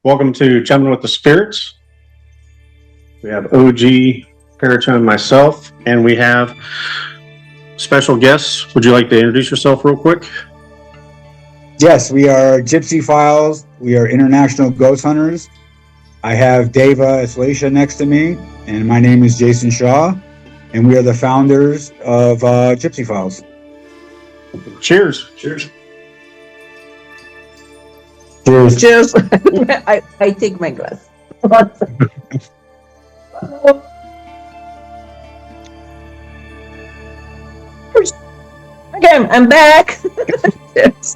Welcome to Jumping with the Spirits. We have OG, Paratone, and myself, and we have special guests. Would you like to introduce yourself real quick? Yes, we are Gipsi Files. We are international ghost hunters. I have Deva Aslasha next to me, and my name is Jason Shaw, and we are the founders of Gipsi Files. Cheers. Cheers. Cheers. Cheers. I take my glass. Okay, I'm back. Cheers.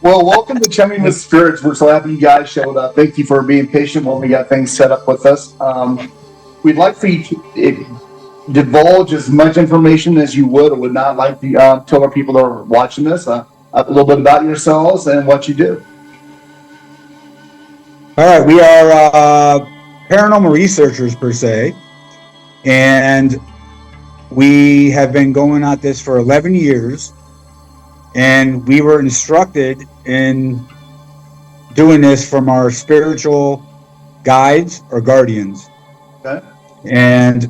Well, welcome to Chumming with Spirits. We're so happy you guys showed up. Thank you for being patient while we got things set up with us. We'd like for you to divulge as much information as you would or would not like to tell our people that are watching this a little bit about yourselves and what you do. All right, we are paranormal researchers per se, and we have been going at this for 11 years. And we were instructed in doing this from our spiritual guides or guardians. Okay. And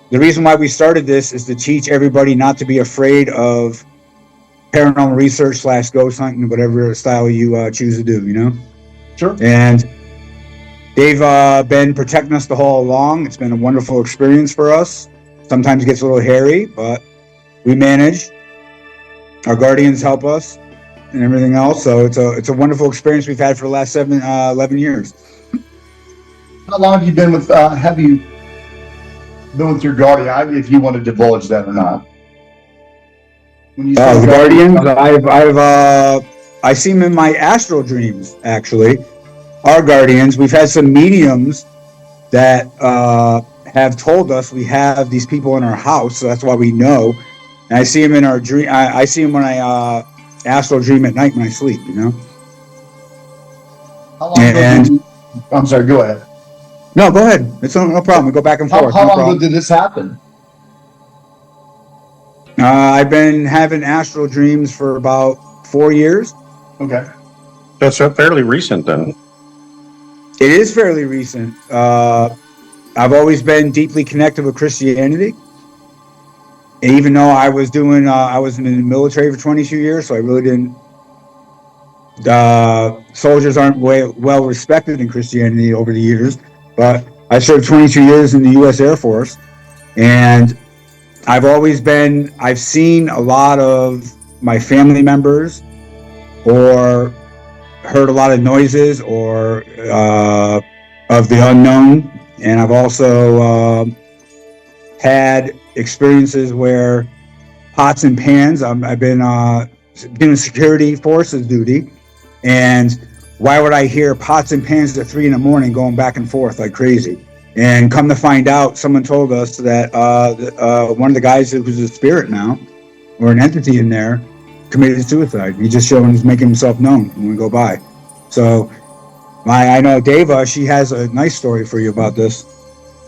the reason why we started this is to teach everybody not to be afraid of paranormal research / ghost hunting, whatever style you choose to do, you know? Sure. And they've been protecting us the whole along. It's been a wonderful experience for us. Sometimes it gets a little hairy, but we manage. Our guardians help us and everything else. So it's a wonderful experience we've had for the last 11 years. How long have you been with your guardian? If you want to divulge that or not. When you say The guardians, I see them in my astral dreams. Actually, our guardians. We've had some mediums that have told us we have these people in our house, so that's why we know. And I see them in our dream. I see them when I astral dream at night when I sleep. You know. How long ago I'm sorry. Go ahead. No, go ahead. It's no problem. We go back and forth. How long ago did this happen? I've been having astral dreams for about 4 years. Okay. That's fairly recent then. It is fairly recent. I've always been deeply connected with Christianity. And even though I was in the military for 22 years, so I really didn't. Soldiers aren't well respected in Christianity over the years, but I served 22 years in the U.S. Air Force, and I've seen a lot of my family members, or heard a lot of noises, or of the unknown, and I've also had experiences where pots and pans. I've been doing security forces duty, and why would I hear pots and pans at 3 a.m. going back and forth like crazy? And come to find out, someone told us that one of the guys who was a spirit now, or an entity in there, committed suicide. He just he's making himself known when we go by. So I know Deva, she has a nice story for you about this.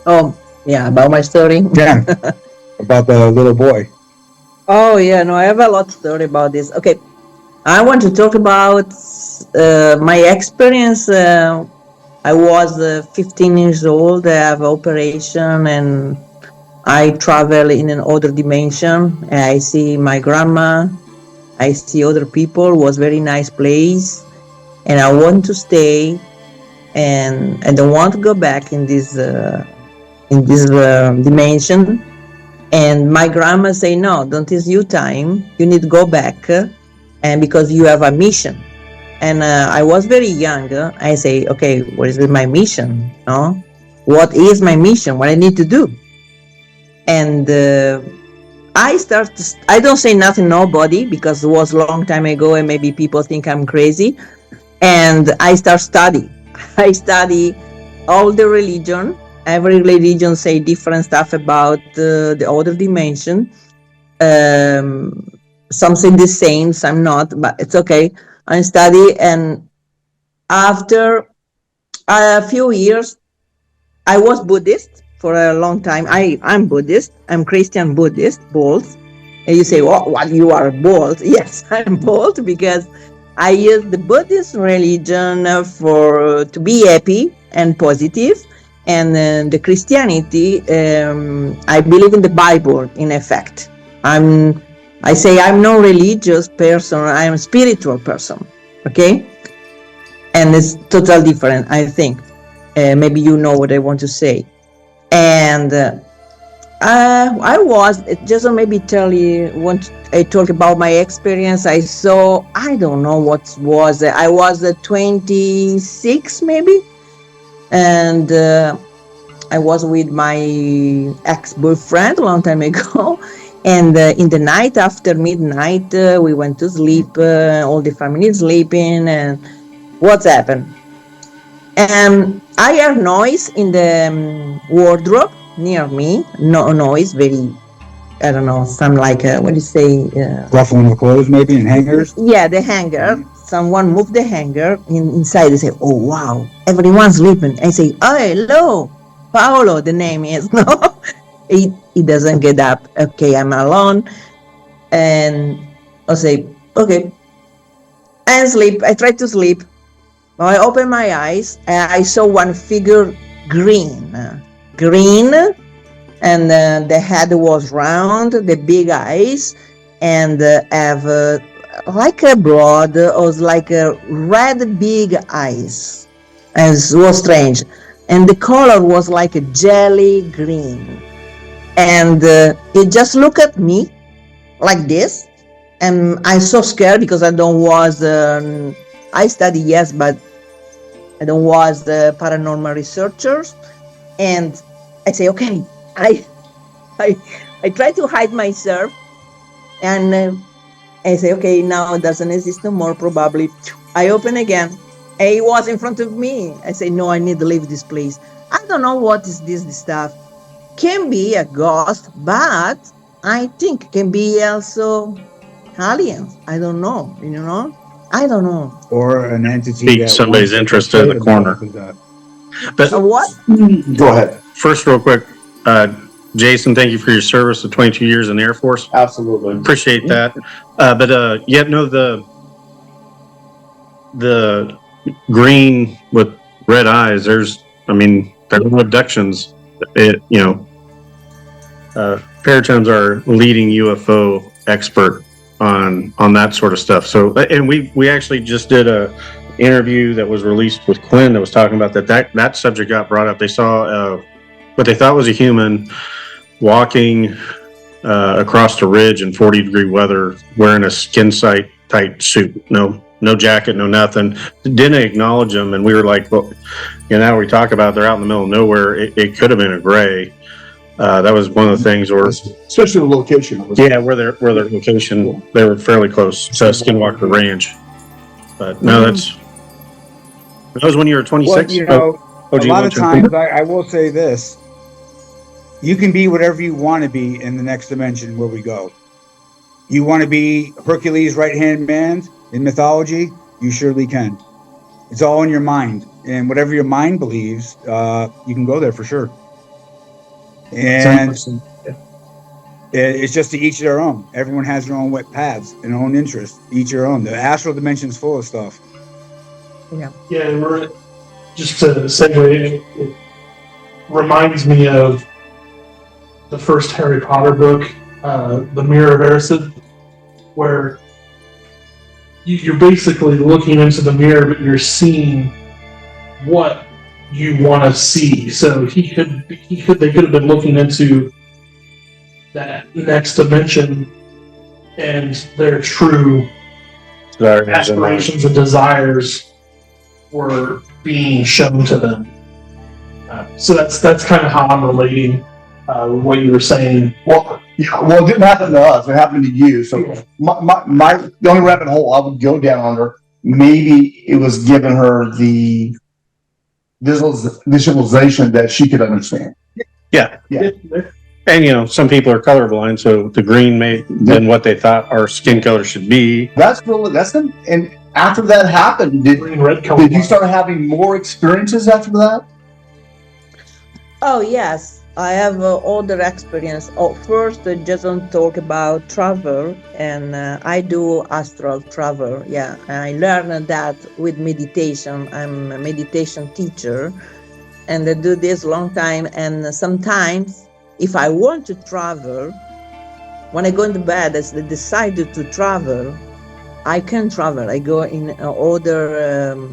Oh, yeah, about my story? Yeah, about the little boy. Oh, yeah, no, I have a lot of story about this. Okay, I want to talk about my experience. I was 15 years old. I have an operation, and I travel in an other dimension. I see my grandma. I see other people. It was very nice place, and I want to stay, and I don't want to go back in this dimension. And my grandma say, no, don't waste your time. You need to go back, and because you have a mission. And I was very young. I say, okay, what is my mission? No, what is my mission? What I need to do? And I don't say nothing, nobody, because it was a long time ago, and maybe people think I'm crazy. And I start study. I study all the religion. Every religion say different stuff about the other dimension. Some say the same, some not, but it's okay. I study, and after a few years, I was Buddhist for a long time. I'm Buddhist. I'm Christian Buddhist, both. And you say, well, you are bold. Yes, I'm bold because I use the Buddhist religion to be happy and positive, and the Christianity. I believe in the Bible. In effect, I say I'm no religious person. I am a spiritual person. Okay, and it's totally different. I think maybe you know what I want to say, and. I was just maybe I talk about my experience. I saw, I don't know what was I was 26 maybe, and I was with my ex-boyfriend a long time ago. And in the night after midnight, we went to sleep. All the family sleeping, and what's happened? I heard noise in the wardrobe near me. No noise, very, I don't know, some like, what do you say? Ruffling the clothes, maybe, and hangers. Yeah, the hanger. Someone moved the hanger inside. They say, "Oh wow, everyone's sleeping." I say, "Oh hello, Paolo." The name is no. He doesn't get up. Okay, I'm alone, and I say, "Okay," and sleep. I try to sleep. I open my eyes. I saw one figure, green, and the head was round, the big eyes, and have like a blood, or like a red big eyes. And it was strange, and the color was like a jelly green, and it just looked at me like this, and I so scared because I don't was. I study, yes, but I don't was the paranormal researchers, and I say, okay, I try to hide myself, and I say, okay, now it doesn't exist no more, probably. I open again. He was in front of me. I say, no, I need to leave this place. I don't know what is this stuff. Can be a ghost, but I think can be also aliens. I don't know, I don't know. Or an entity Pique that somebody's wants to interest in the portray corner. themselves as But What? Go ahead. first, real quick, Jason, thank you for your service of 22 years in the Air Force. Absolutely. Appreciate that. The green with red eyes, there are no abductions. Paratones are leading UFO expert on that sort of stuff. So, and we actually just did a interview that was released with Quinn that was talking about that subject got brought up. They saw what they thought was a human walking across the ridge in 40-degree weather, wearing a skin tight suit, no jacket, no nothing. Didn't acknowledge them, and we were like, well, now we talk about they're out in the middle of nowhere. It could have been a gray. That was one of the things, or especially the location. where their location, they were fairly close to Skinwalker Ranch. But no, that was when you were 26. Well, a lot of times, I will say this: you can be whatever you want to be in the next dimension where we go. You want to be Hercules' right-hand man in mythology? You surely can. It's all in your mind, and whatever your mind believes, you can go there for sure. And it's just to each their own. Everyone has their own wet paths and their own interests. Each their own. The astral dimension is full of stuff. Yeah, and we're just to segue. It reminds me of the first Harry Potter book, The Mirror of Erised, where you're basically looking into the mirror, but you're seeing what you want to see. So they could have been looking into that next dimension, and their true aspirations and desires were being shown to them. So that's kind of how I'm relating what you were saying. Well, it didn't happen to us. It happened to you. So the only rabbit hole I would go down under, maybe it was giving her the visualization that she could understand. Yeah. And some people are colorblind, so the green may than what they thought our skin color should be. And after that happened, did you start having more experiences after that? Oh yes, I have other experience. Oh, first, just don't talk about travel, and I do astral travel. Yeah, I learned that with meditation. I'm a meditation teacher, and I do this long time. And sometimes, if I want to travel, when I go into bed, as I decided to travel, I can travel. I go in other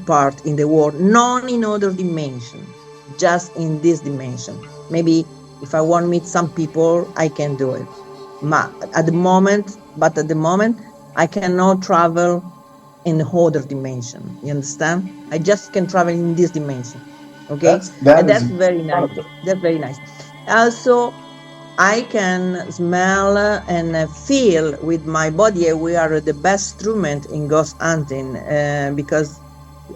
part in the world, not in other dimension, just in this dimension. Maybe if I want to meet some people, I can do it. But at the moment, I cannot travel in other dimension. You understand? I just can travel in this dimension. Okay, that's very nice. That's very nice. Also, I can smell and feel with my body. We are the best instrument in ghost hunting because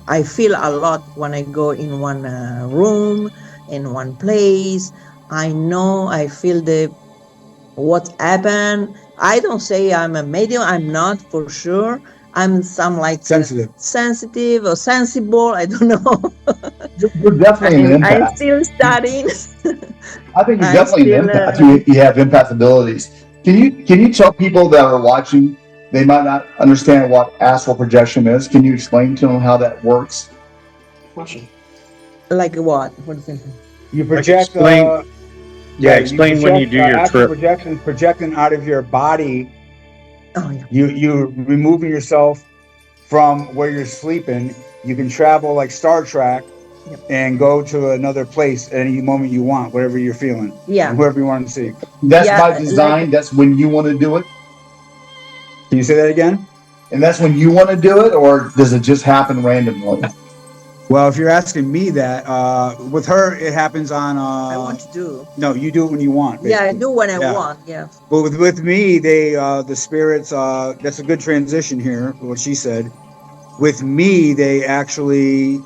I feel a lot when I go in one room, in one place. I know, I feel what happened. I don't say I'm a medium. I'm not for sure. I'm some like sensitive or sensible. I don't know. You're definitely an I'm empath. still studying. I think you're I definitely an still, empath. You have empath abilities. Can you tell people that are watching, they might not understand what astral projection is? Can you explain to them how that works? Question. Like what? For example? You project. Explain when you do your astral trip. projection, projecting out of your body. Oh yeah. You're removing yourself from where you're sleeping. You can travel like Star Trek. Yep. And go to another place at any moment you want, whatever you're feeling, Yeah, and whoever you want to see. That's yeah, by design. like, That's when you want to do it. Can you say that again? And that's when you want to do it, or does it just happen randomly? Well, if you're asking me that, with her, it happens on. I want to do. No, you do it when you want. Yeah, I basically. do when I want. Yeah. But with me, they the spirits. That's a good transition here. What she said. With me, they actually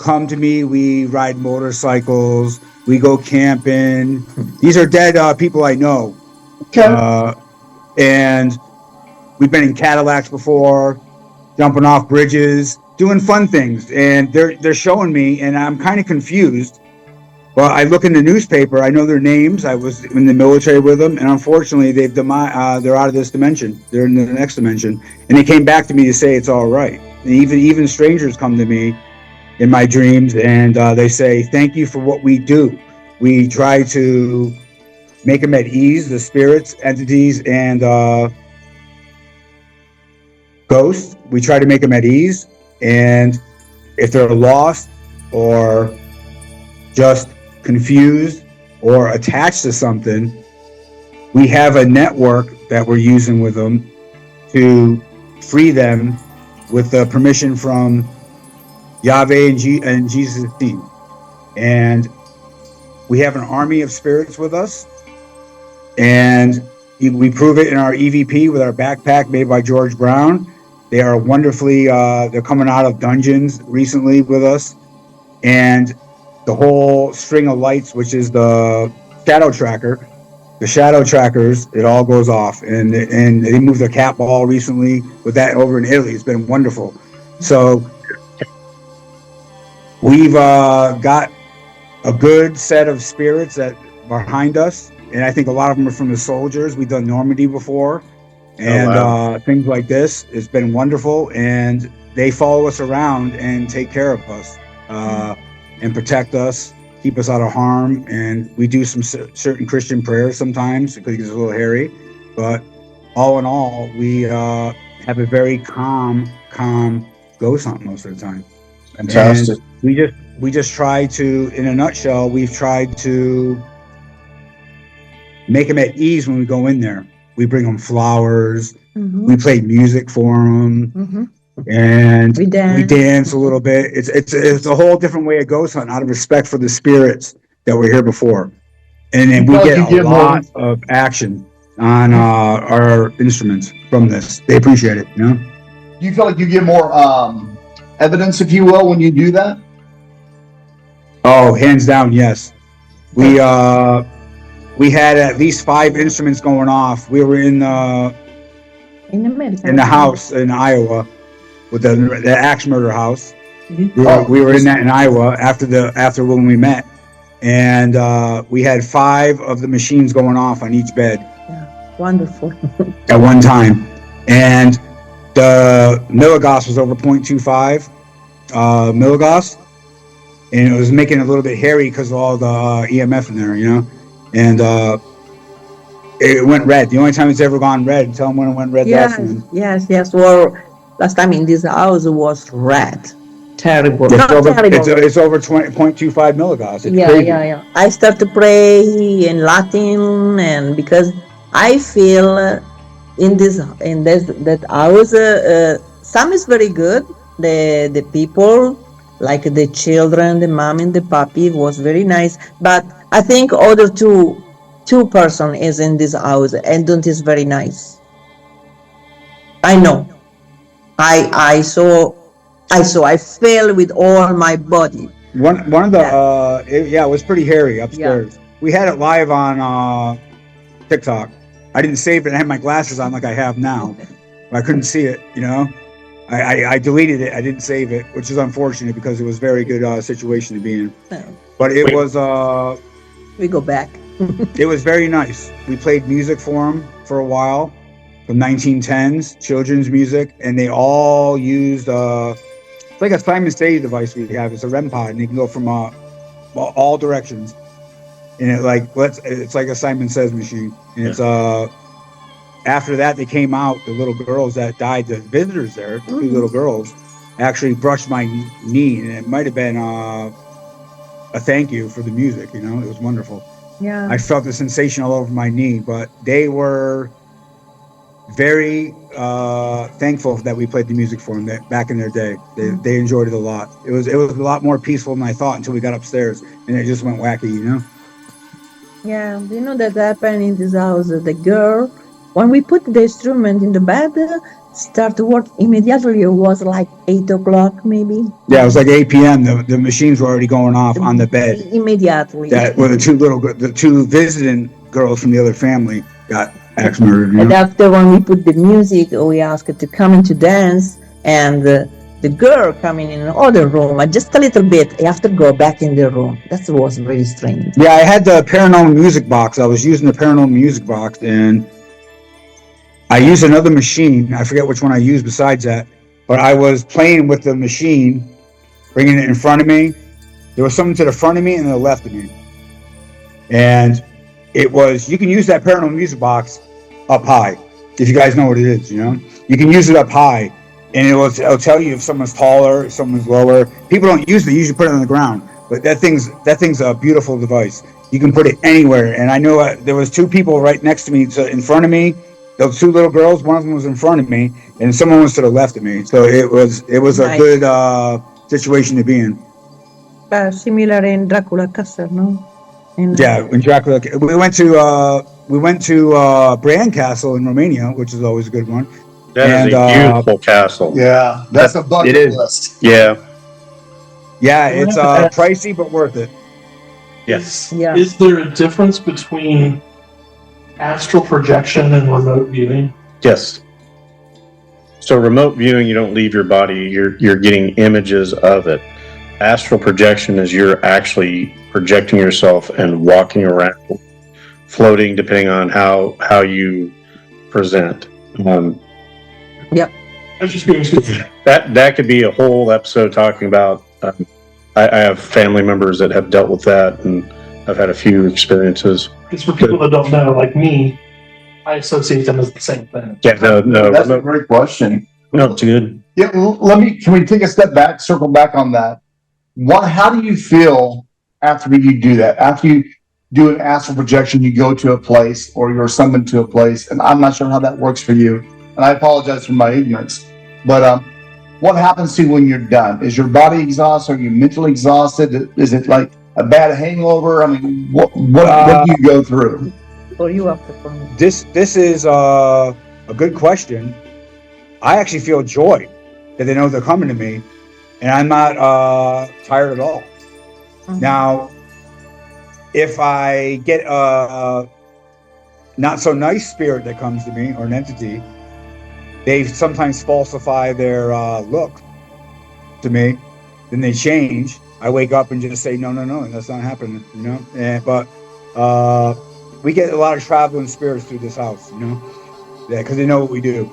come to me. We ride motorcycles. We go camping. These are dead people I know. Okay. And we've been in Cadillacs before, jumping off bridges, doing fun things. And they're showing me, and I'm kind of confused. Well, I look in the newspaper. I know their names. I was in the military with them, and unfortunately, they're out of this dimension. They're in the next dimension, and they came back to me to say it's all right. And even strangers come to me in my dreams, and they say, "Thank you for what we do. We try to make them at ease, the spirits, entities, and ghosts. We try to make them at ease, and if they're lost or just confused or attached to something, we have a network that we're using with them to free them with the permission from Yahweh and Jesus' team. And we have an army of spirits with us, and we prove it in our EVP with our backpack made by George Brown. They are wonderfully, they're coming out of dungeons recently with us, and the whole string of lights, which is the shadow tracker, the shadow trackers, it all goes off, and they moved their cat ball recently with that over in Italy. It's been wonderful. So we've got a good set of spirits that behind us, and I think a lot of them are from the soldiers. We've done Normandy before, and things like this. It's been wonderful, and they follow us around and take care of us. And protect us, keep us out of harm. And we do some certain Christian prayers sometimes because it's a little hairy. But all in all, we have a very calm ghost hunt most of the time. Fantastic. And we just try to, in a nutshell, we've tried to make them at ease when we go in there. We bring them flowers. Mm-hmm. We play music for them. Mm-hmm. And we dance a little bit. It's a whole different way of ghost hunting out of respect for the spirits that were here before. And then we get a lot of action on our instruments from this. They appreciate it, you know? Do you feel like you get more evidence, if you will, when you do that? Oh, hands down, yes. We had at least 5 instruments going off. We were in the house in Iowa. With the axe murder house. Mm-hmm. We were in that in Iowa after when we met, and we had 5 of the machines going off on each bed. Yeah, wonderful. At one time, and the milligauss was over 0.25 milligauss, and it was making it a little bit hairy because of all the EMF in there, and it went red. The only time it's ever gone red. Tell them when it went red. Yes, yes. Well, last time in this house was red. Terrible. It's over 20.25 milligauss. It's crazy. Yeah. I start to pray in Latin, and because I feel in that house, some is very good. The people, like the children, the mom and the puppy, was very nice. But I think other two person is in this house and don't is very nice. I know. I saw. I feel with all my body. One of the it was pretty hairy upstairs. Yeah. We had it live on TikTok. I didn't save it. I had my glasses on like I have now. I couldn't see it. I deleted it. I didn't save it, which is unfortunate because it was a very good situation to be in. But it was. We go back. It was very nice. We played music for them for a while, from 1910s, children's music, and they all used it's like a Simon Says device we have. It's a REM pod, and you can go from all directions. And it's like a Simon Says machine. And it's after that they came out, the little girls that died, the visitors there, 2 little girls, actually brushed my knee, and it might have been a thank you for the music. It was wonderful. Yeah. I felt the sensation all over my knee, but they were very thankful that we played the music for them back in their day. They enjoyed it a lot. It was a lot more peaceful than I thought until we got upstairs, and it just went wacky. Yeah, you know that happened in this house. The girl, when we put the instrument in the bed, start to work immediately. It was like 8 o'clock, maybe. Yeah, it was like 8 p.m. The machines were already going off on the bed. Immediately. That were the 2 visiting girls from the other family got axe murdered. And after when we put the music, we asked her to come in to dance, and the girl coming in another room, just a little bit. I have to go back in the room. That was very strange. Yeah, I had the paranormal music box. I was using the paranormal music box, and I used another machine. I forget which one I used besides that, but I was playing with the machine, bringing it in front of me. There was something to the front of me and to the left of me. And you can use that paranormal music box up high, if you guys know what it is, You can use it up high, and it'll tell you if someone's taller, if someone's lower. People don't use it, they usually put it on the ground. But that thing's a beautiful device. You can put it anywhere. And I know there was 2 people right next to me, so in front of me. Those 2 little girls, one of them was in front of me, and someone was to the left of me. So it was nice. A good situation to be in. Similar in Dracula Castle, no? In Dracula, we went to Bran Castle in Romania, which is always a good one. That is a beautiful castle. Yeah, that's a bucket list. Yeah. Yeah, it's pricey but worth it. Yes. Yeah. Is there a difference between astral projection and remote viewing? Yes. So remote viewing, you don't leave your body. You're getting images of it. Astral projection is you're actually projecting yourself and walking around, floating, depending on how you present. Yep. I was just being stupid. That could be a whole episode talking about. I have family members that have dealt with that, and I've had a few experiences. Because for people that don't know, like me, I associate them as the same thing. Yeah, no. That's a great question. No, it's good. Yeah, can we take a step back, circle back on that? How do you feel after you do that? After you do an astral projection, you go to a place or you're summoned to a place, and I'm not sure how that works for you, and I apologize for my ignorance, but what happens to you when you're done? Is your body exhausted? Are you mentally exhausted? Is it like a bad hangover? I mean, what do you go through? Or you have to. This is a good question. I actually feel joy that they know they're coming to me, and I'm not tired at all. Mm-hmm. Now, if I get a not so nice spirit that comes to me or an entity, they sometimes falsify their look to me. Then they change. I wake up and just say, no, that's not happening, but we get a lot of traveling spirits through this house, because they know what we do.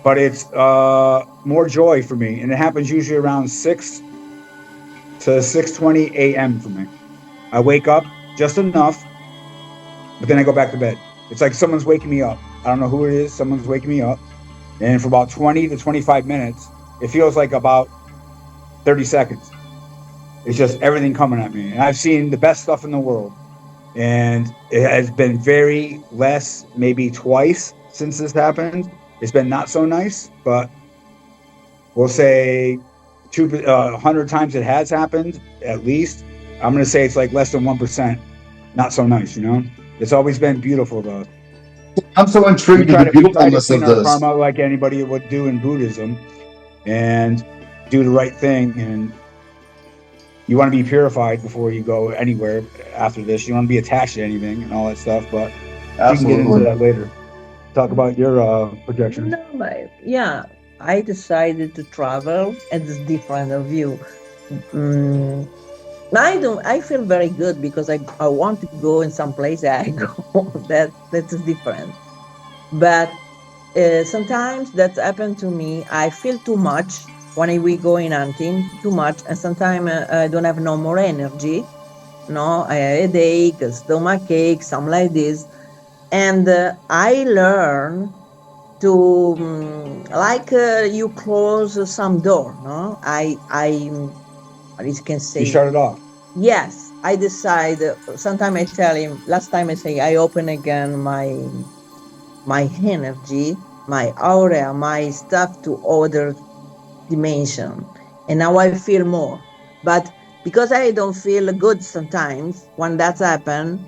But it's more joy for me, and it happens usually around 6 to 6:20 a.m. for me. I wake up just enough, but then I go back to bed. It's like someone's waking me up. I don't know who it is. Someone's waking me up, and for about 20 to 25 minutes, it feels like about 30 seconds. It's just everything coming at me, and I've seen the best stuff in the world, and it has been very less, maybe twice since this happened. It's been not so nice, but we'll say 100 times it has happened, at least. I'm going to say it's like less than 1%. Not so nice, It's always been beautiful, though. I'm so intrigued by the beautifulness of this. Karma like anybody would do in Buddhism, and do the right thing. And you want to be purified before you go anywhere after this. You don't want to be attached to anything and all that stuff, but we can get into that later. Talk about your projection. No, but yeah, I decided to travel at this different view. I feel very good because I want to go in some place I go. That's different. But sometimes that's happened to me. I feel too much when we go in hunting, too much, and sometimes I don't have no more energy. No, I have a headache, a stomach ache, something like this. And I learn to you close some door. No, I what you can say. You shut it off. Yes, I decide. Sometimes I tell him. Last time I say I open again my energy, my aura, my stuff to other dimension, and now I feel more. But because I don't feel good sometimes when that's happened,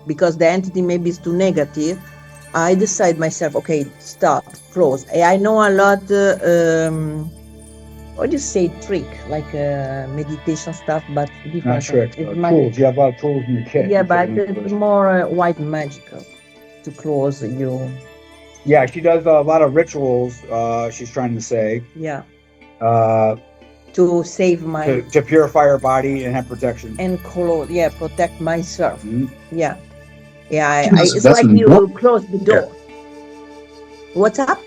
because the entity maybe is too negative, I decide myself, okay, stop, close. I know a lot, what do you say, trick, like meditation stuff, but different. Not tricks, tools. You have a lot of tools in your kit. Yeah, but it's more white magical to close you. Yeah, she does a lot of rituals, she's trying to say. Yeah. To save my... To purify her body and have protection. And close, protect myself. Mm-hmm. Yeah. Yeah, it's like you close the door. Yeah. What's up?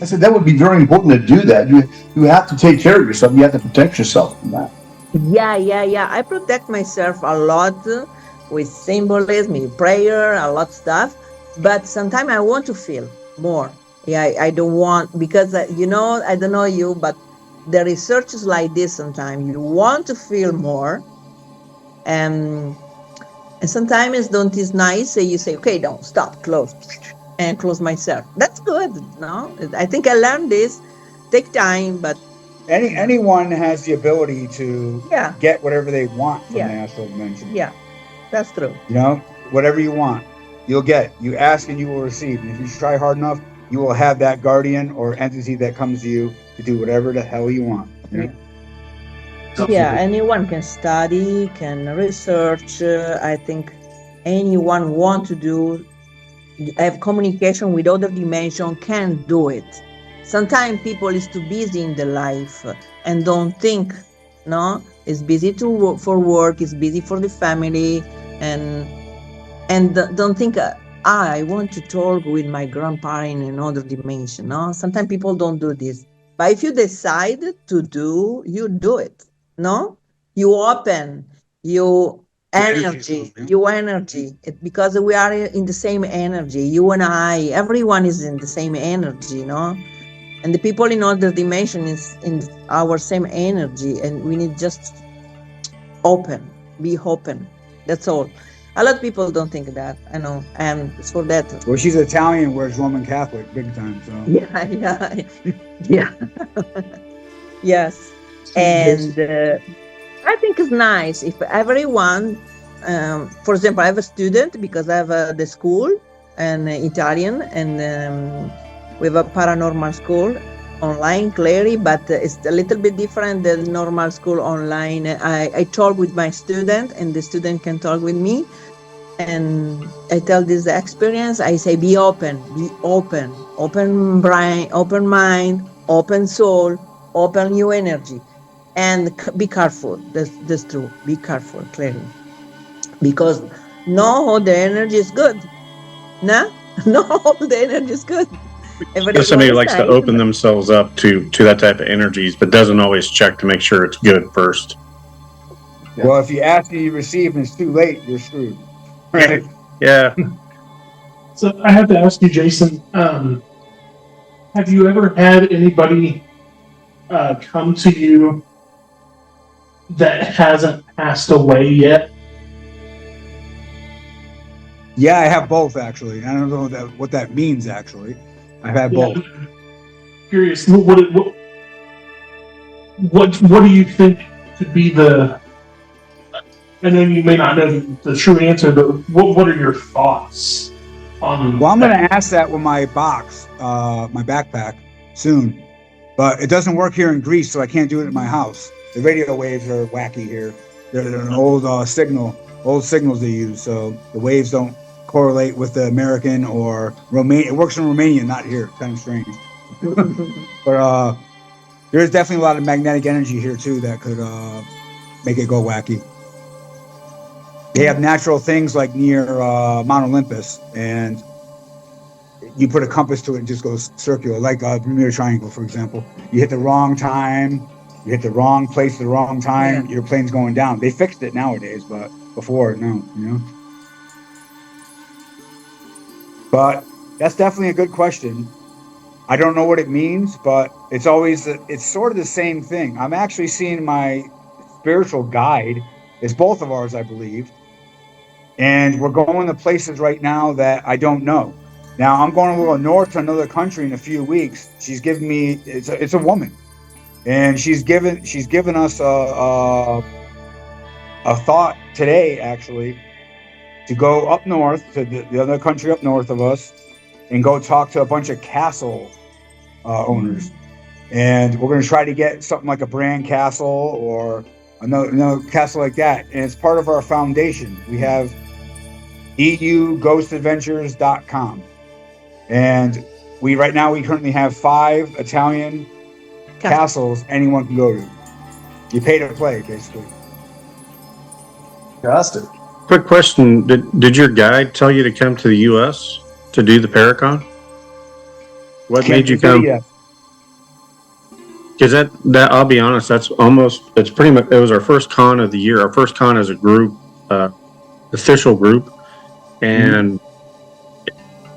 I said that would be very important to do that. You have to take care of yourself. You have to protect yourself from that. Yeah. I protect myself a lot with symbolism, prayer, a lot of stuff. But sometimes I want to feel more. Yeah, I don't want, because, I don't know you, but the research is like this sometimes. You want to feel more. And sometimes it's nice. So you say, okay, don't stop, close, and close myself. That's good, no? I think I learned this. Take time, but anyone has the ability to get whatever they want from the astral dimension. Yeah, that's true. Whatever you want, you'll get. You ask and you will receive. And if you try hard enough, you will have that guardian or entity that comes to you to do whatever the hell you want. Yeah, anyone can study, can research. I think anyone want to have communication with other dimension can do it. Sometimes people is too busy in their life and don't think, no? It's busy for work, it's busy for the family, and don't think, I want to talk with my grandpa in another dimension, no? Sometimes people don't do this. But if you decide to do, you do it, no? You open your energy, because we are in the same energy. You and I, everyone is in the same energy, no? And the people in other dimension is in our same energy, and we need just be open. That's all. A lot of people don't think that, I know, and it's for that. Well, she's Italian, whereas Roman Catholic, big time, so. Yeah. Yes. And I think it's nice if everyone, for example, I have a student, because I have the school, and Italian, and we have a paranormal school online, clearly, but it's a little bit different than normal school online. I talk with my student, and the student can talk with me, and I tell this experience. I say, be open brain, open mind, open soul, open new energy. And be careful. That's true. Be careful, clearly, because not all the energy is good. No, not all the energy is good. Somebody Everyone is likes to nice. open themselves up to that type of energies, but doesn't always check to make sure it's good first. Well, if you ask and you receive and it's too late, you're screwed. Right? Yeah. So I have to ask you, Jason, have you ever had anybody come to you that hasn't passed away yet? Yeah, I have both actually. I don't know what that means actually. I've had both. Curious, what do you think could be the? I know you may not know the true answer, but what are your thoughts on? Well, I'm going to ask that with my box, my backpack soon, but it doesn't work here in Greece, so I can't do it in my house. The radio waves are wacky here. They're an old old signals they use, so the waves don't correlate with the American or Romania. It works in Romania, not here. Kind of strange. But there's definitely a lot of magnetic energy here too that could make it go wacky. They have natural things like near Mount Olympus, and you put a compass to it and just goes circular, like a Bermuda Triangle, for example. You hit the wrong time, you hit the wrong place at the wrong time, your plane's going down. They fixed it nowadays, but before, no, you know. But that's definitely a good question. I don't know what it means, but it's sort of the same thing. I'm actually seeing my spiritual guide. It's both of ours, I believe. And we're going to places right now that I don't know. Now I'm going a little north to another country in a few weeks. She's giving me, it's a woman, and she's given us a thought today actually to go up north to the other country up north of us and go talk to a bunch of castle owners. And we're going to try to get something like a brand castle or another castle like that. And it's part of our foundation. We have eughostadventures.com. And we currently have 5 Italian castles anyone can go to. You pay to play, basically. Fantastic. Quick question: Did your guide tell you to come to the U.S. to do the Paracon? What made you come? Because that I'll be honest, it's pretty much, it was our first con of the year, our first con as a group, official group, and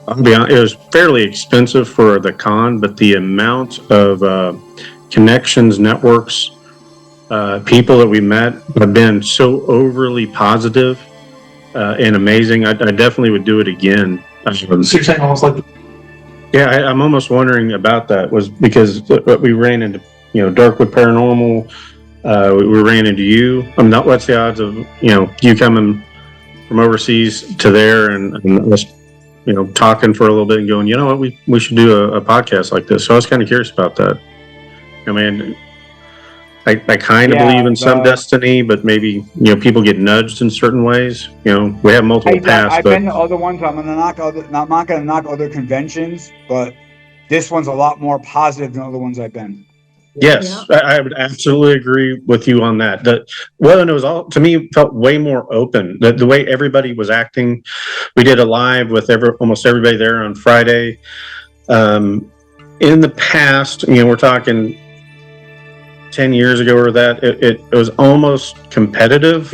I'll be honest, it was fairly expensive for the con, but the amount of connections, networks, people that we met have been so overly positive and amazing. I definitely would do it again. So you're saying almost like. Yeah, I'm almost wondering about that, was because we ran into, Darkwood Paranormal. We ran into you. What's the odds of, you coming from overseas to there and us, talking for a little bit and going, you know what, we should do a podcast like this. So I was kind of curious about that. I mean, I kind of believe in some destiny, but maybe, people get nudged in certain ways. We have multiple paths. I've been to other ones. I'm not going to knock other conventions, but this one's a lot more positive than other ones I've been. Yes, yeah. I would absolutely agree with you on that. It was all, to me, felt way more open. The way everybody was acting. We did a live with almost everybody there on Friday. In the past, we're talking 10 years ago or that, it was almost competitive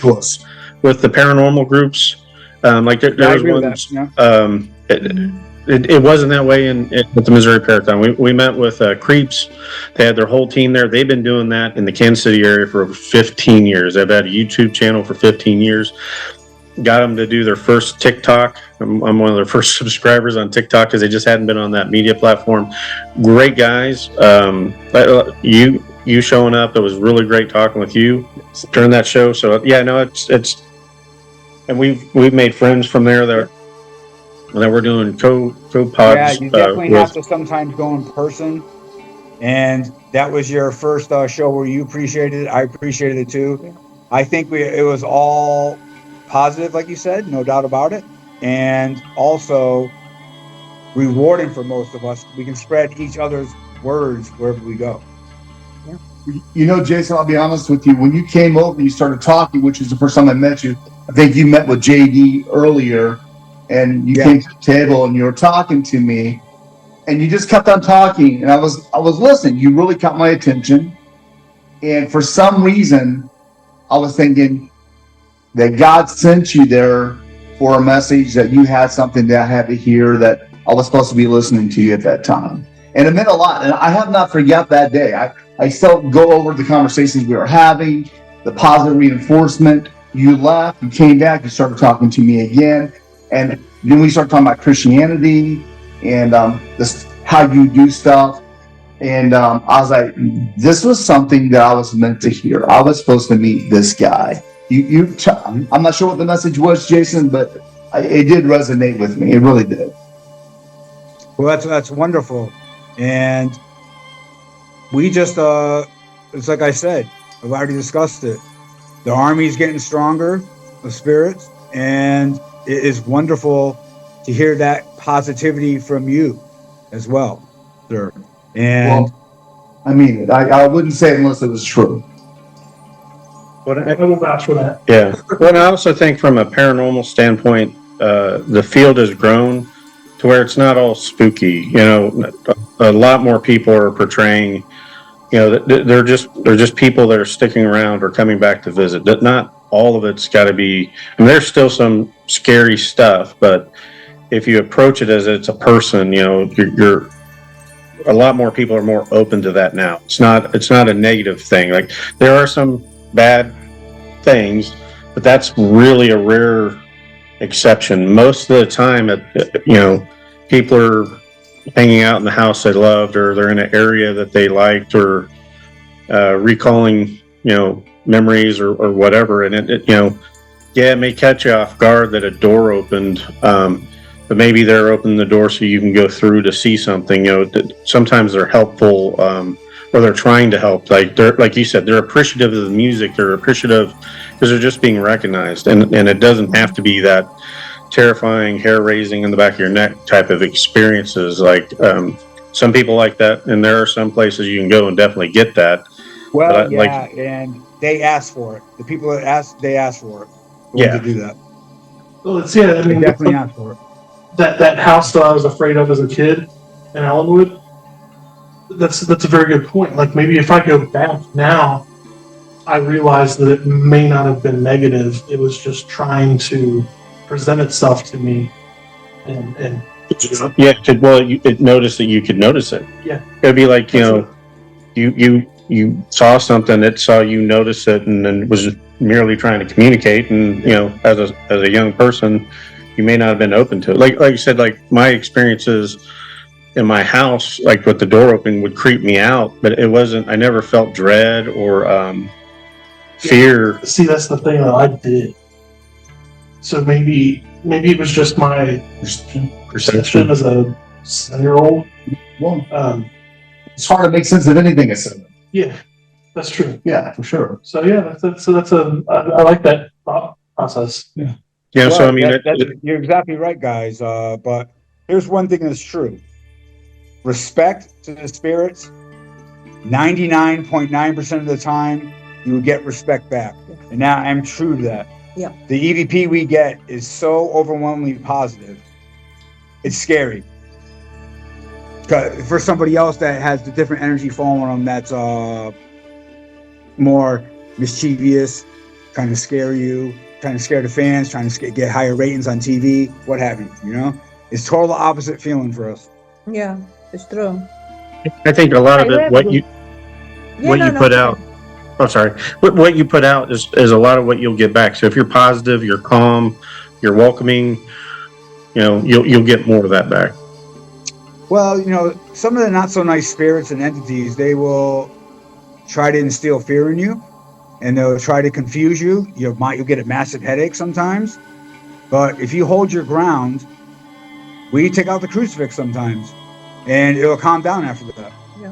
with the paranormal groups. Like there was ones, it wasn't that way with the Missouri Paracon. We met with Creeps. They had their whole team there. They've been doing that in the Kansas City area for over 15 years. They've had a YouTube channel for 15 years. Got them to do their first TikTok. I'm one of their first subscribers on TikTok because they just hadn't been on that media platform. Great guys. You showing up, it was really great talking with you during that show. So it's and we've made friends from there that we're doing co-pods. Yeah, you definitely have to sometimes go in person. And that was your first show where you appreciated it. I appreciated it too. Yeah. I think it was all positive, like you said, no doubt about it. And also rewarding for most of us. We can spread each other's words wherever we go. You know, Jason, I'll be honest with you. When you came over and you started talking, which is the first time I met you, I think you met with JD earlier, and you came to the table and you were talking to me, and you just kept on talking, and I was listening. You really caught my attention, and for some reason, I was thinking that God sent you there for a message, that you had something that I had to hear, that I was supposed to be listening to you at that time. And it meant a lot. And I have not forgot that day. I still go over the conversations we were having, the positive reinforcement. You left, you came back, you started talking to me again. And then we started talking about Christianity and this, how you do stuff. And I was like, this was something that I was meant to hear. I was supposed to meet this guy. I'm not sure what the message was, Jason, but it did resonate with me. It really did. Well, that's wonderful. And we just, it's like I said, I've already discussed it. The Army's getting stronger, the spirits, and it is wonderful to hear that positivity from you as well, sir. And I mean, I wouldn't say it unless it was true. I will vouch for that. Yeah. Well, I also think from a paranormal standpoint, the field has grown to where it's not all spooky. You know, a lot more people are portraying, you know, they're just people that are sticking around or coming back to visit. That not all of it's got to be. I mean, there's still some scary stuff, but if you approach it as it's a person, you know, you're a lot more people are more open to that now. It's not a negative thing. Like, there are some bad things, but that's really a rare exception. Most of the time, you know, people are hanging out in the house they loved, or they're in an area that they liked, or recalling, you know, memories or whatever. And it, you know, yeah, it may catch you off guard that a door opened, but maybe they're opening the door so you can go through to see something. You know, sometimes they're helpful, or they're trying to help. Like you said, they're appreciative of the music. They're appreciative because they're just being recognized, and it doesn't have to be that terrifying, hair raising in the back of your neck type of experiences. Like, some people like that, and there are some places you can go and definitely get that. well, yeah, and they ask for it. The people that ask for it. Yeah. To do that. Well, it's, yeah, I They mean, definitely ask for it. that house that I was afraid of as a kid in Ellenwood, that's a very good point. Like, maybe if I go back now, I realize that it may not have been negative. It was just trying to present itself to me, and Yeah, it noticed that you could notice it. Yeah. It'd be like, you know, you saw something, it saw you notice it, and then was just merely trying to communicate. And, you know, as a young person, you may not have been open to it. Like you said, like, my experiences in my house, like with the door open, would creep me out, but it wasn't. I never felt dread or fear. see, that's the thing that I did. So maybe it was just my perception as a 7-year-old. Well, it's hard to make sense of anything I said. Yeah, that's true. Yeah, for sure. So yeah, I like that thought process. Yeah. Yeah. Well, So I mean, you're exactly right, guys. But here's one thing that's true: respect to the spirits. 99.9% of the time, you will get respect back, and now I'm true to that. Yeah. The EVP we get is so overwhelmingly positive. It's scary. For somebody else that has the different energy following them, that's more mischievous, trying to scare you, trying to scare the fans, trying to get higher ratings on TV, what have you, you know? It's total opposite feeling for us. Yeah, it's true. I think a lot of it, what you put out. Oh, sorry. What you put out is a lot of what you'll get back. So if you're positive, you're calm, you're welcoming, you know, you'll get more of that back. Well, you know, some of the not so nice spirits and entities, they will try to instill fear in you, and they'll try to confuse you. You'll get a massive headache sometimes. But if you hold your ground, we take out the crucifix sometimes, and it'll calm down after that. Yeah.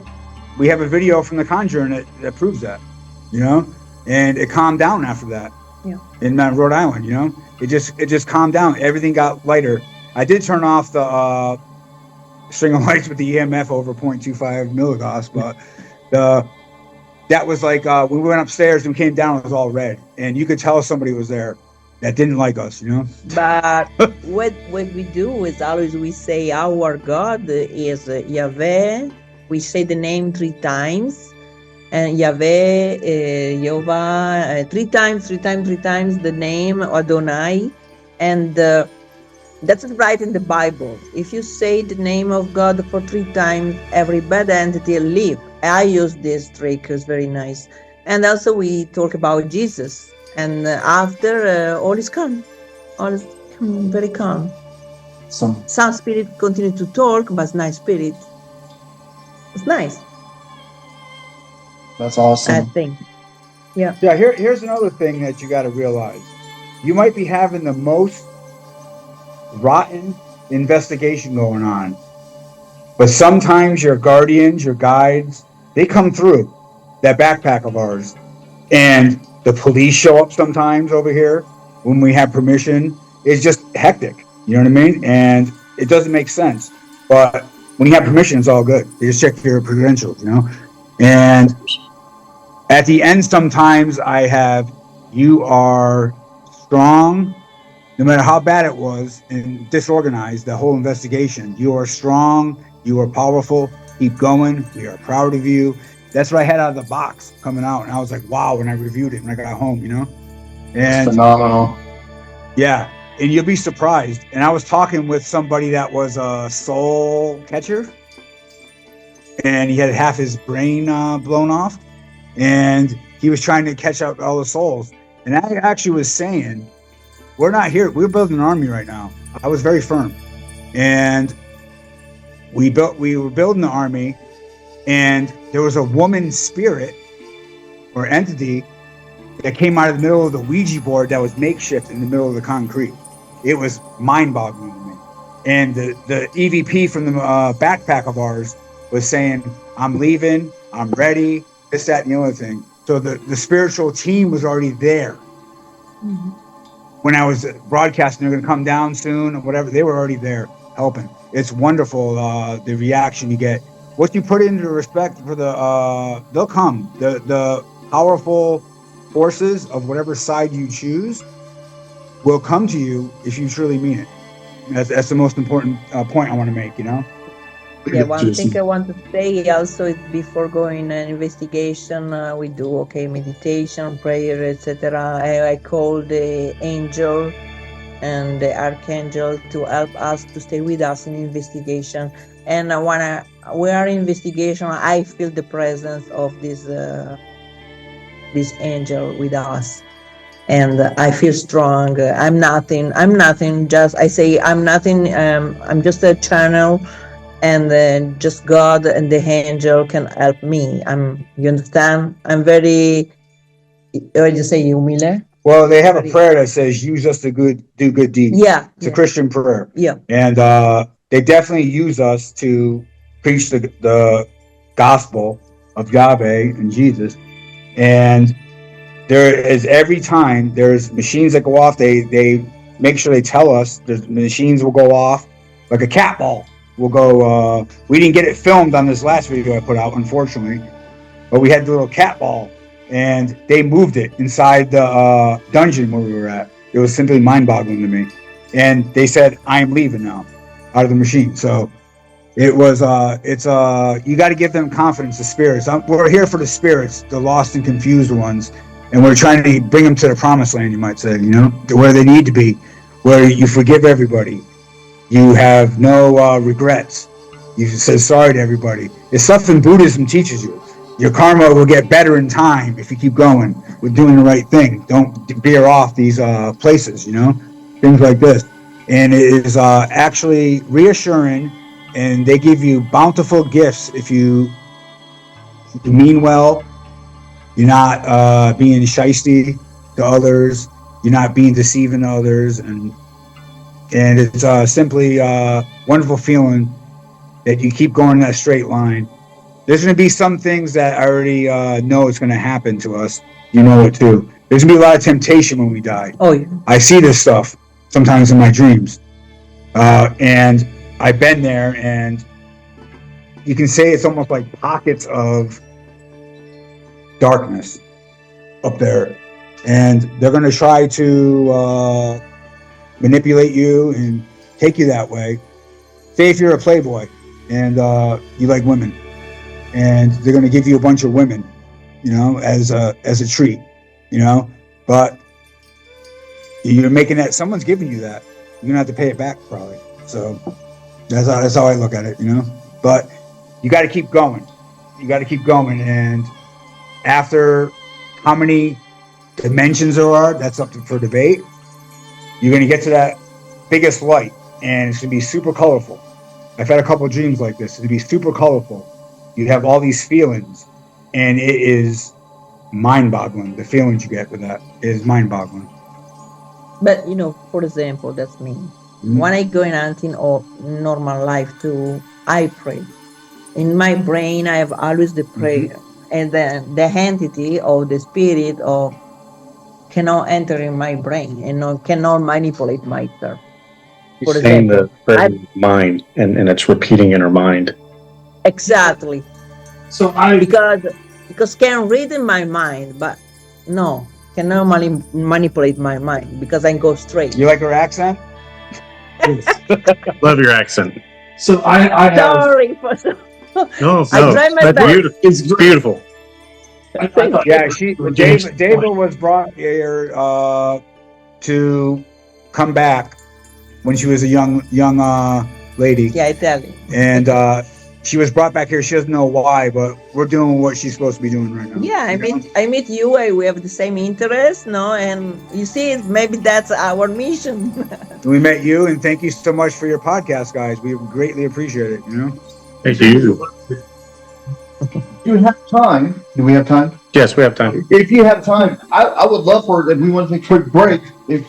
We have a video from The Conjuring that proves that, you know, and it calmed down after that. Yeah. In Rhode Island, you know, it just calmed down. Everything got lighter. I did turn off the string of lights with the EMF over 0.25 milligauss, but that was like when we went upstairs and came down, it was all red, and you could tell somebody was there that didn't like us, you know. But what we do is always we say our God is Yahweh. We say the name 3 times, and Yahweh, Jehovah, 3 times the name Adonai, and that's right in the Bible. If you say the name of God for 3 times, every bad entity will leave. I use this trick; it's very nice. And also we talk about Jesus. And after all is calm, all is very calm. Some spirit continue to talk, but it's nice spirit. It's nice. That's awesome. I think. Yeah. Yeah. Here's another thing that you got to realize: you might be having the most rotten investigation going on, but sometimes your guardians, your guides, they come through that backpack of ours, and the police show up sometimes over here when we have permission. It's just hectic, you know what I mean? And it doesn't make sense, but when you have permission, it's all good. You just check your credentials, you know. And at the end, sometimes I have, you are strong. No matter how bad it was and disorganized, the whole investigation, you are strong, you are powerful, keep going, we are proud of you. That's what I had out of the box coming out. And I was like, wow, when I reviewed it, when I got home, you know? And it's phenomenal. Yeah, and you'll be surprised. And I was talking with somebody that was a soul catcher, and he had half his brain blown off, and he was trying to catch up all the souls. And I actually was saying, we're not here. We're building an army right now. I was very firm. And we were building the army, and there was a woman spirit or entity that came out of the middle of the Ouija board that was makeshift in the middle of the concrete. It was mind-boggling to me. And the EVP from the backpack of ours was saying, I'm leaving, I'm ready, this, that, and the other thing. So the spiritual team was already there. Mm-hmm. When I was broadcasting, they're going to come down soon or whatever, they were already there helping. It's wonderful, the reaction you get. What you put into respect for they'll come. The powerful forces of whatever side you choose will come to you if you truly mean it. That's the most important point I want to make, you know? Yeah, one thing I want to say also is before going an investigation, we do meditation, prayer, etc. I call the angel and the archangel to help us to stay with us in investigation. And when we are in investigation, I feel the presence of this angel with us, and I feel strong. I'm nothing. Just I say I'm nothing. I'm just a channel. And then just God and the angel can help me. You understand? I'm very, what did you say, humile? Well, they have a prayer that says, use us to do good deeds. Yeah. It's a Christian prayer. Yeah. And they definitely use us to preach the gospel of Yahweh and Jesus. And there is every time there's machines that go off, they make sure they tell us the machines will go off like a cat ball. We'll go, we didn't get it filmed on this last video I put out, unfortunately, but we had the little cat ball and they moved it inside the dungeon where we were at. It was simply mind-boggling to me. And they said, I am leaving now out of the machine. So it was, you got to give them confidence, the spirits. We're here for the spirits, the lost and confused ones. And we're trying to bring them to the promised land, you might say, you know, to where they need to be, where you forgive everybody. You have no regrets. You say sorry to everybody. It's something Buddhism teaches you. Your karma will get better in time if you keep going with doing the right thing. Don't veer off these places, you know, things like this. And it is actually reassuring, and they give you bountiful gifts if you mean well. You're not being shysty to others. You're not being deceiving to others, and it's simply a wonderful feeling that you keep going in that straight line. There's going to be some things that I already know it's going to happen to us. You know it too. There's going to be a lot of temptation when we die. Oh, yeah. I see this stuff sometimes in my dreams. And I've been there, and you can say it's almost like pockets of darkness up there, and they're going to try to manipulate you and take you that way. Say if you're a playboy and you like women, and they're going to give you a bunch of women, as a treat, but you're making that, someone's giving you that, you're gonna have to pay it back probably. So that's how I look at it, but you got to keep going. And after how many dimensions there are, that's up for debate. You're going to get to that biggest light, and it's going to be super colorful. I've had a couple of dreams like this. It'll be super colorful. You have all these feelings, and it is mind-boggling. The feelings you get with that is mind-boggling. But for example, that's me. When I go in hunting or normal life too, I pray. In my brain, I have always the prayer, and then the entity or the spirit or cannot enter in my brain and cannot manipulate myself. You're saying the prayer in mind, and it's repeating in her mind. Exactly. So because can read in my mind, but no, cannot manipulate my mind because I go straight. You like her accent? Love your accent. So I have. Sorry for No, I try my that's best. beautiful. It's beautiful. Yeah, David was brought here to come back when she was a young lady. Yeah, I tell you. And she was brought back here. She doesn't know why, but we're doing what she's supposed to be doing right now. Yeah, I meet you. We have the same interest, no? And you see, maybe that's our mission. We met you, and thank you so much for your podcast, guys. We greatly appreciate it. Thank you. Do we have time? Do we have time? Yes, we have time. If you have time, I would love for, if we want to take a quick break, if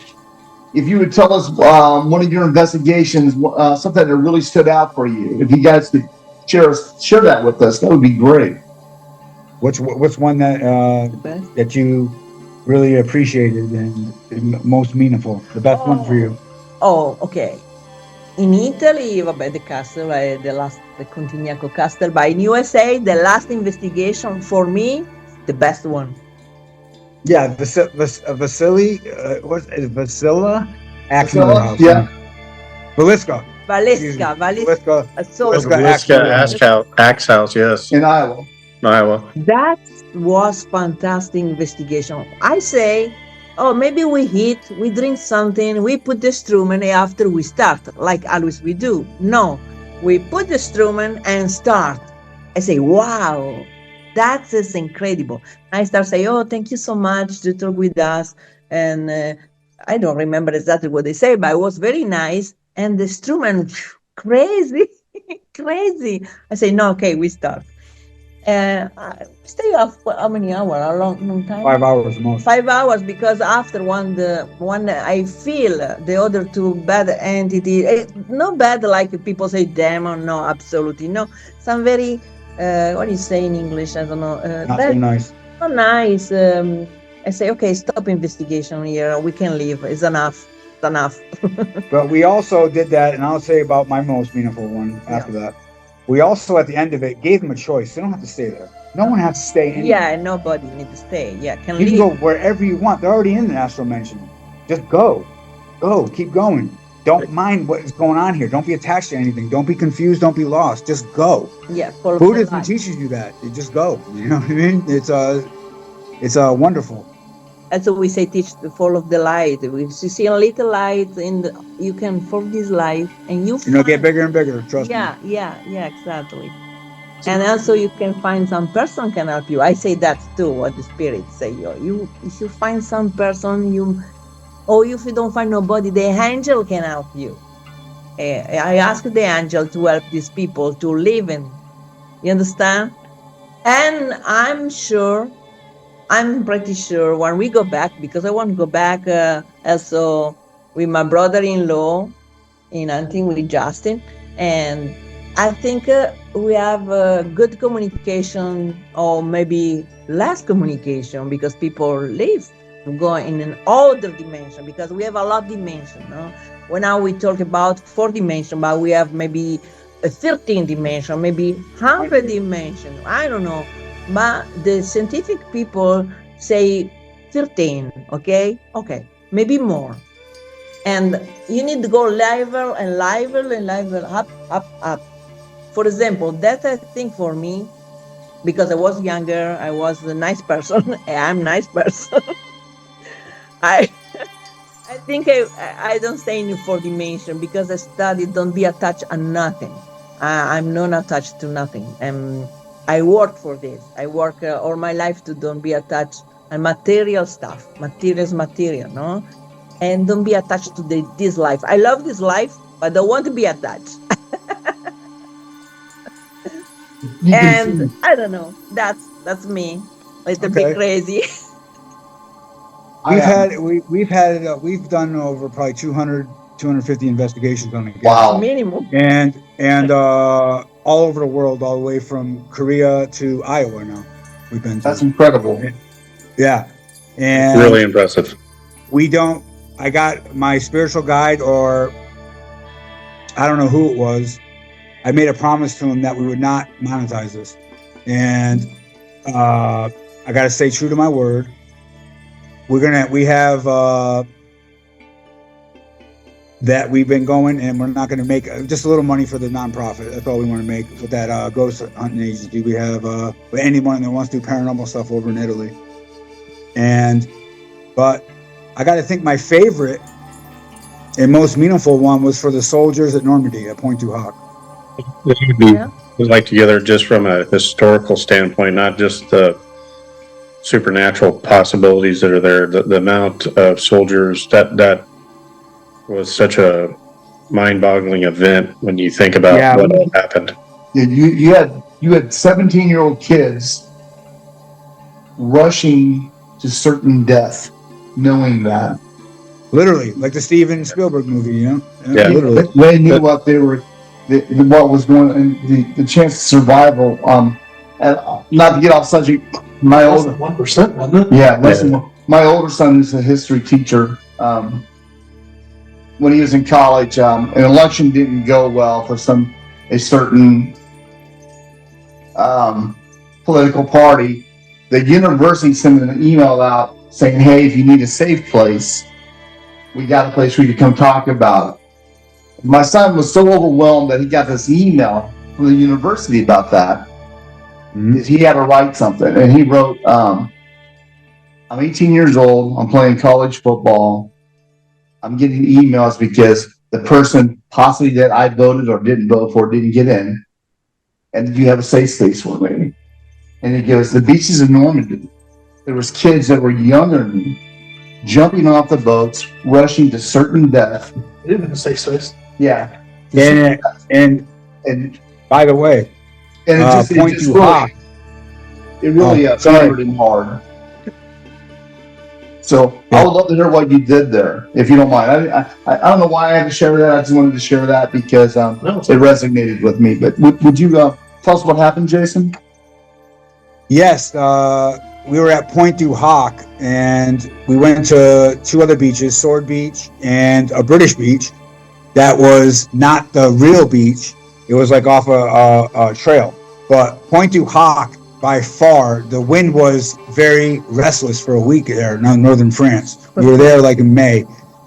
you would tell us one of your investigations, something that really stood out for you. If you guys could share that with us, that would be great. What's one that you really appreciated and most meaningful? The best one for you? Oh, okay. In Italy, the castle, the Contignaco Castle, but in USA, the last investigation for me, the best one. Yeah, Vasila Axel. Yeah. Valiska Axe House, yes. In Iowa. That was fantastic investigation. I say, maybe we drink something, we put the instrument after we start, like always we do. No, we put the instrument and start. I say, wow, that is incredible. I start saying, thank you so much to talk with us. And I don't remember exactly what they say, but it was very nice. And the instrument, crazy. I say, no, okay, we start. Stay off for how many hours? A long time? 5 hours most. 5 hours, because after one I feel the other two bad entity, not bad like people say demon, no, absolutely no. Some very what do you say in English? I don't know. Not so nice. Not nice. I say, okay, stop investigation here. We can leave. It's enough. It's enough. But we also did that, and I'll say about my most meaningful one after that. We also, at the end of it, gave them a choice. They don't have to stay there. No one has to stay anywhere. Yeah, nobody needs to stay. Yeah, you can go wherever you want. They're already in the astral dimension. Just go. Keep going. Don't mind what is going on here. Don't be attached to anything. Don't be confused. Don't be lost. Just go. Yeah, Buddhism teaches you that. You just go. You know what I mean? It's wonderful. And so we say, follow the light. If you see a little light, you can follow this light, and get bigger and bigger. Trust me. Yeah, exactly. And also, you can find some person can help you. I say that too. What the spirits say, if you find some person, or if you don't find nobody, the angel can help you. I ask the angel to help these people to live in. You understand? And I'm pretty sure when we go back, because I want to go back also with my brother-in-law in hunting with Justin, and I think we have good communication, or maybe less communication, because people live, go in an older dimension, because we have a lot of dimension. No? Well, now we talk about 4 dimension, but we have maybe a 13 dimension, maybe 100 dimension. I don't know. but the scientific people say 13, okay? Okay, maybe more. And you need to go level and level and level, up, up, up. For example, that I think for me, because I was younger, I was a nice person. I'm a nice person. I I think I don't stay in 4 dimension because I study don't be attached to nothing. I'm not attached to nothing. I work for this. I work all my life to don't be attached and material stuff. Material is material, no? And don't be attached to this life. I love this life, but don't want to be attached. You can And see. I don't know. That's me. Little bit Okay. crazy. I am. We've done over probably 200, 250 investigations on the gas. Wow. Minimum. And all over the world, all the way from Korea to Iowa now. We've been to. That's incredible. Yeah. And Really impressive. we don't, I got my spiritual guide, or I don't know who it was. I made a promise to him that we would not monetize this. And I got to stay true to my word. We have that we've been going, and we're not going to make just a little money for the nonprofit. That's all we want to make with that ghost hunting agency. We have anyone that wants to do paranormal stuff over in Italy. But I got to think my favorite and most meaningful one was for the soldiers at Normandy at Point du Hoc. Yeah. Like together just from a historical standpoint, not just the supernatural possibilities that are there. The amount of soldiers that was such a mind-boggling event when you think about what happened. Yeah, you had 17-year-old kids rushing to certain death, knowing that. Literally, like the Steven Spielberg movie, you know? Yeah. Literally. They knew what they were, what was going on, the chance of survival. And not to get off subject, my Less older, than 1%, wasn't it? yeah, less than one. My older son is a history teacher. When he was in college, an election didn't go well for a certain political party. The university sent an email out saying, "Hey, if you need a safe place, we got a place for you to come talk about it." My son was so overwhelmed that he got this email from the university about that. He had to write something, and he wrote, "I'm 18 years old. I'm playing college football. I'm getting emails because the person possibly that I voted or didn't vote for didn't get in. And you have a safe space for me." And he goes, "The beaches of Normandy, there was kids that were younger than me, jumping off the boats, rushing to certain death." It didn't have a safe space. Yeah. And And by the way, it just Point du Hoc. really hammered him hard. So I would love to hear what you did there, if you don't mind. I don't know why I had to share that. I just wanted to share that because it resonated with me. But would you tell us what happened, Jason? Yes, we were at Point du Hoc, and we went to two other beaches, Sword Beach and a British beach that was not the real beach. It was like off a trail. But Point du Hoc, by far, the wind was very restless for a week there in northern France. We were there like in May.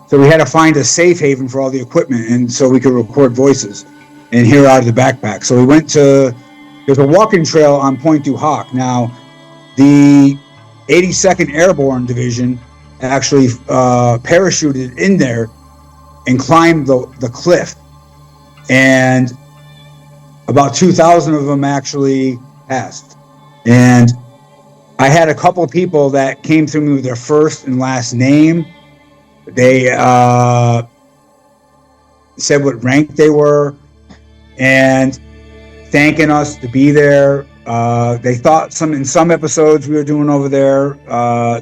So we had to find a safe haven for all the equipment, and so we could record voices and hear out of the backpack. So we went to, there's a walking trail on Point du Hoc. Now, the 82nd Airborne Division actually parachuted in there and climbed the cliff. And about 2,000 of them actually passed. And I had a couple of people that came through me with their first and last name. They said what rank they were and thanking us to be there. They thought in some episodes we were doing over there,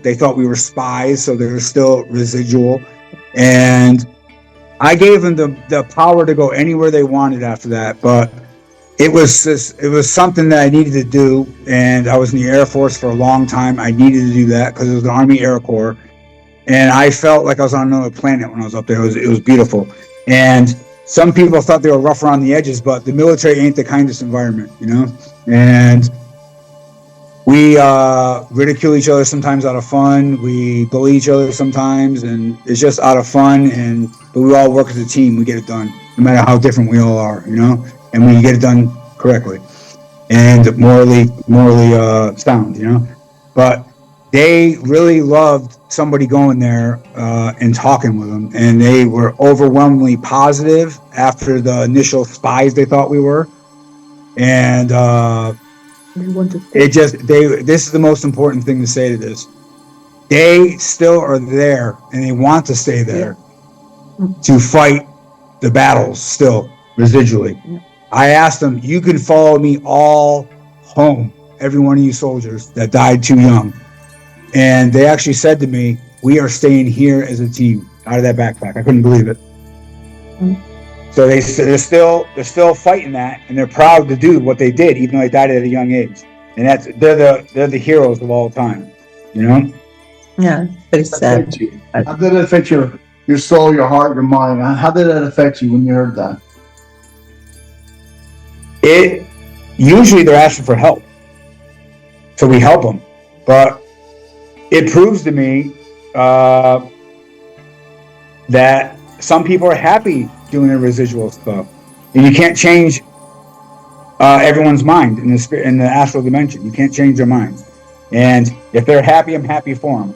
they thought we were spies, so there was still residual. And I gave them the power to go anywhere they wanted after that, but it was something that I needed to do, and I was in the Air Force for a long time. I needed to do that because it was the Army Air Corps, and I felt like I was on another planet when I was up there. It was beautiful, and some people thought they were rough around the edges, but the military ain't the kindest environment, you know. And we ridicule each other sometimes out of fun. We bully each other sometimes, and it's just out of fun. But we all work as a team. We get it done, no matter how different we all are, and we get it done correctly and morally sound, But they really loved somebody going there and talking with them, and they were overwhelmingly positive after the initial spies they thought we were, and this is the most important thing to say to this. They still are there, and they want to stay there to fight the battles still residually. Yeah. I asked them, you can follow me all home, every one of you soldiers that died too young. And they actually said to me, we are staying here as a team out of that backpack. I couldn't believe it. So they're still fighting that, and they're proud to do what they did, even though they died at a young age. And they're the heroes of all time, Yeah, very sad. How did it affect your soul, your heart, your mind? How did that affect you when you heard that? Usually they're asking for help, so we help them. But it proves to me that some people are happy doing the residual stuff, and you can't change everyone's mind in the astral dimension. You can't change their minds, and if they're happy, I'm happy for them,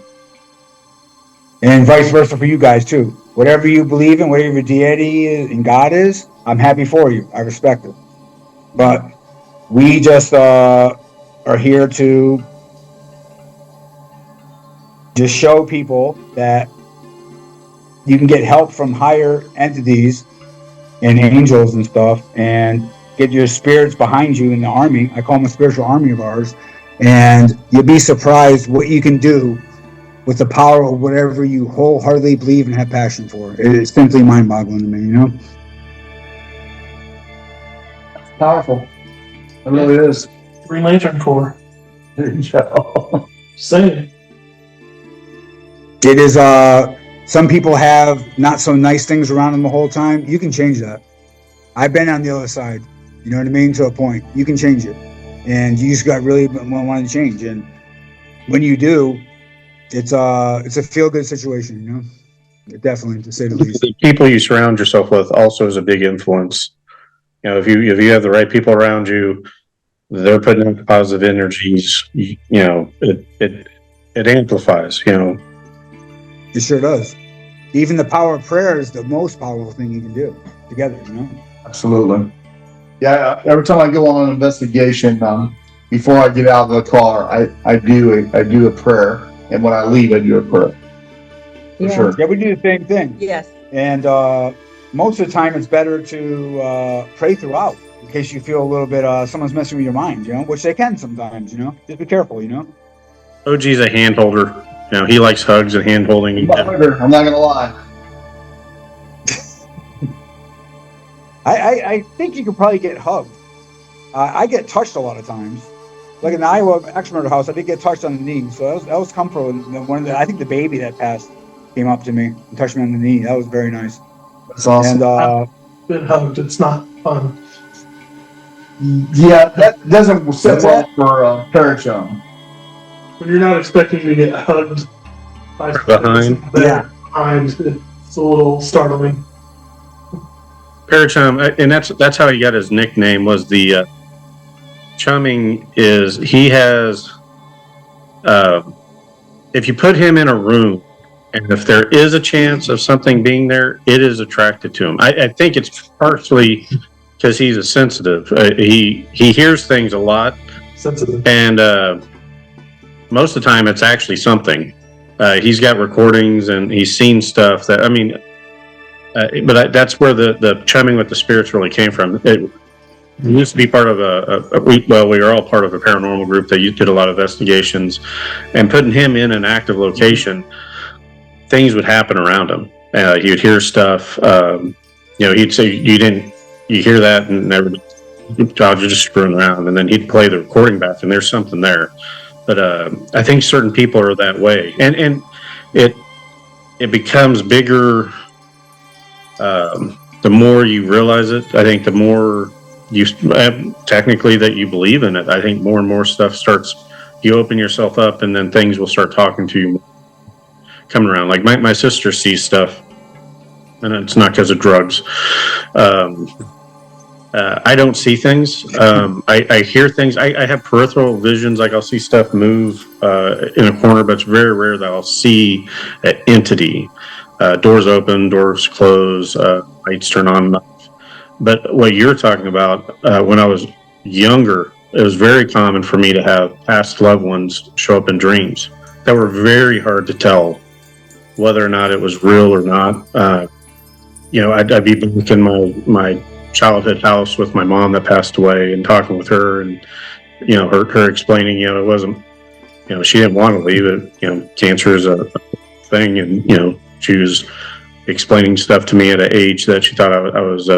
and vice versa for you guys too. Whatever you believe in, whatever your deity is and God is, I'm happy for you. I respect it, but we just are here to just show people that you can get help from higher entities and angels and stuff, and get your spirits behind you in the army. I call them a spiritual army of ours, and you'll be surprised what you can do with the power of whatever you wholeheartedly believe and have passion for. It's simply mind-boggling to me, Powerful. It really is. Green Lantern Corps. There you go. Same. It is, some people have not so nice things around them the whole time. You can change that. I've been on the other side, you know what I mean? To a point. You can change it. And you just got really want to change. And when you do, it's a feel-good situation, Definitely, to say the least. The people you surround yourself with also is a big influence. If you have the right people around you, they're putting out positive energies, it amplifies, It sure does. Even the power of prayer is the most powerful thing you can do together, Absolutely. Yeah, every time I go on an investigation, before I get out of the car, I do a prayer, and when I leave, I do a prayer. For sure. Yeah, we do the same thing. Yes. And most of the time, it's better to pray throughout in case you feel a little bit someone's messing with your mind, which they can sometimes, Just be careful, OG's a hand holder. He likes hugs and hand holding. I'm not gonna lie. I think you could probably get hugged. I get touched a lot of times. Like in the Iowa axe murder house, I did get touched on the knee. So that was comfortable. I think the baby that passed came up to me and touched me on the knee. That was very nice. That's awesome. And Been hugged. It's not fun. Yeah, that doesn't set well for Parachum. When you're not expecting to get hugged by behind, behind, it's a little startling. Parachum, and that's how he got his nickname. Was the chumming is he has. If you put him in a room, and if there is a chance of something being there, it is attracted to him. I think it's partially because he's a sensitive. He hears things a lot. Sensitive. And most of the time, it's actually something. He's got recordings and he's seen stuff that, but that's where the chumming with the spirits really came from. It used to be part of we were all part of a paranormal group that did a lot of investigations, and putting him in an active location, things would happen around him. He would hear stuff. He'd say, you hear that, and you're just screwing around, and then he'd play the recording back, and there's something there. But I think certain people are that way, and it becomes bigger the more you realize it. I think the more you technically that you believe in it, I think more and more stuff starts you open yourself up, and then things will start talking to you, coming around. Like my sister sees stuff, and it's not because of drugs. I don't see things. I hear things. I have peripheral visions. Like I'll see stuff move in a corner, but it's very rare that I'll see an entity. Doors open, doors close, lights turn on and off. But what you're talking about, when I was younger, it was very common for me to have past loved ones show up in dreams that were very hard to tell whether or not it was real or not. I'd be back in my childhood house with my mom that passed away and talking with her, and her explaining, it wasn't, she didn't want to leave it. Cancer is a thing, and she was explaining stuff to me at an age that she thought I was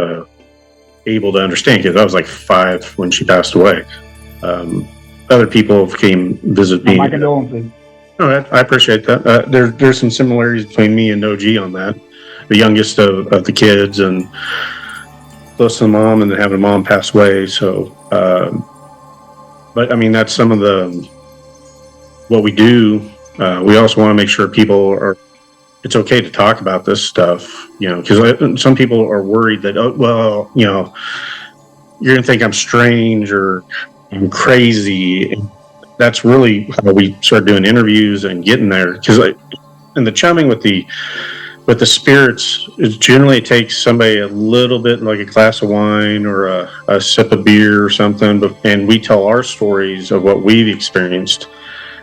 able to understand, because I was like 5 when she passed away. Other people came visit me. My condolences. I appreciate that. There's some similarities between me and OG on that. The youngest of the kids, and close to the mom, and then having mom pass away. So, but I mean, that's some of what we do. We also want to make sure people it's okay to talk about this stuff, because some people are worried that, you're going to think I'm strange or I'm crazy. And that's really how we start doing interviews and getting there. Because in the chumming with the spirits, it generally takes somebody a little bit, like a glass of wine or a sip of beer or something, and we tell our stories of what we've experienced.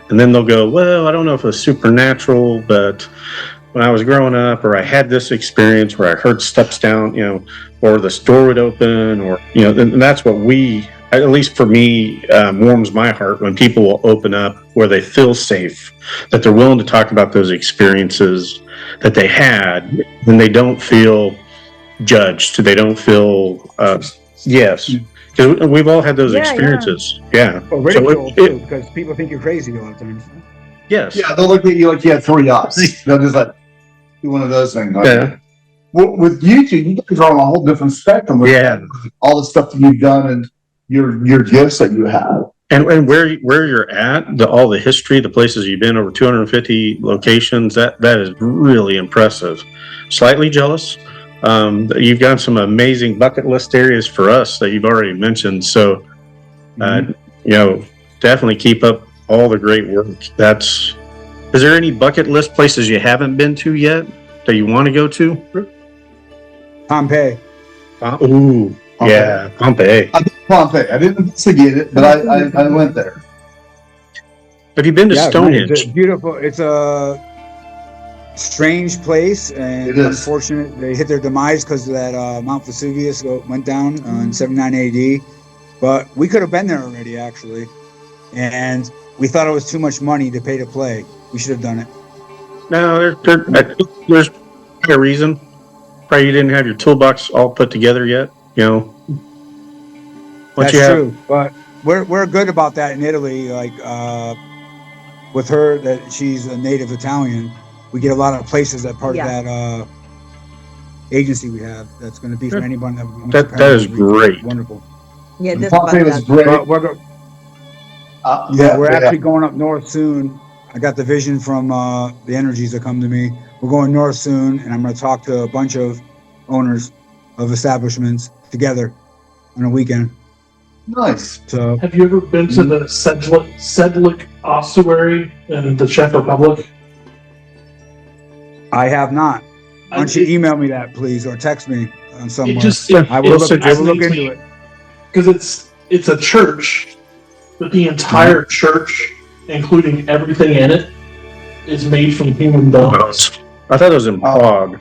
And then they'll go, well, I don't know if it was supernatural, but when I was growing up, or I had this experience where I heard steps down, or this door would open, or, and that's what at least for me, warms my heart when people will open up where they feel safe, that they're willing to talk about those experiences that they had, and they don't feel judged. They don't feel, yes. Because we've all had those experiences. Yeah. Well, ridicule too, because people think you're crazy a lot of times. Yes. Yeah, they'll look at you like you had 3 yachts. They'll just do one of those things. Yeah. With YouTube, you guys are on a whole different spectrum. With all the stuff that you've done and your gifts that you have. And where you're at, all the history, the places you've been, over 250 locations, that is really impressive. Slightly jealous. You've got some amazing bucket list areas for us that you've already mentioned. So, definitely keep up all the great work. Is there any bucket list places you haven't been to yet that you want to go to? Pompeii. Ooh, yeah, Pompeii. I did Pompeii. I didn't investigate it, but I went there. Have you been to Stonehenge? It's beautiful. It's a strange place, and it is unfortunate they hit their demise because of that Mount Vesuvius went down in 79 AD. But we could have been there already, actually, and we thought it was too much money to pay to play. We should have done it. No, there's a reason. Probably you didn't have your toolbox all put together yet. That's true, but we're good about that in Italy. Like with her, that she's a native Italian, we get a lot of places that part of that agency we have. That's going to be for anyone that wants to that is great. Wonderful. Yeah, that's Pompeii was great. But we're actually going up north soon. I got the vision from the energies that come to me. We're going north soon, and I'm going to talk to a bunch of owners of establishments together on a weekend. Nice. So, have you ever been to the Sedlik ossuary in the Czech Republic? I have not. Why don't you email me that, please, or text me on somewhere? I will look into it. Because it's a church, but the entire church, including everything in it, is made from human bones. I thought it was in Prague.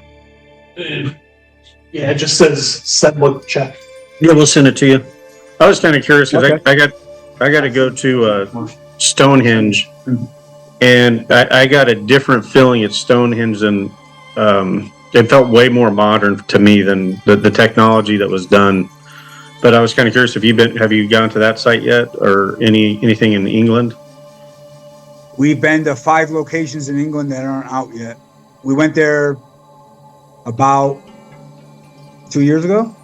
Yeah, it just says Sedlik Czech. Yeah, we'll send it to you. I was kind of curious because I got to go to Stonehenge, and I got a different feeling at Stonehenge than it felt way more modern to me than the technology that was done. But I was kind of curious have you gone to that site yet, or anything in England? We've been to 5 locations in England that aren't out yet. We went there about 2 years ago.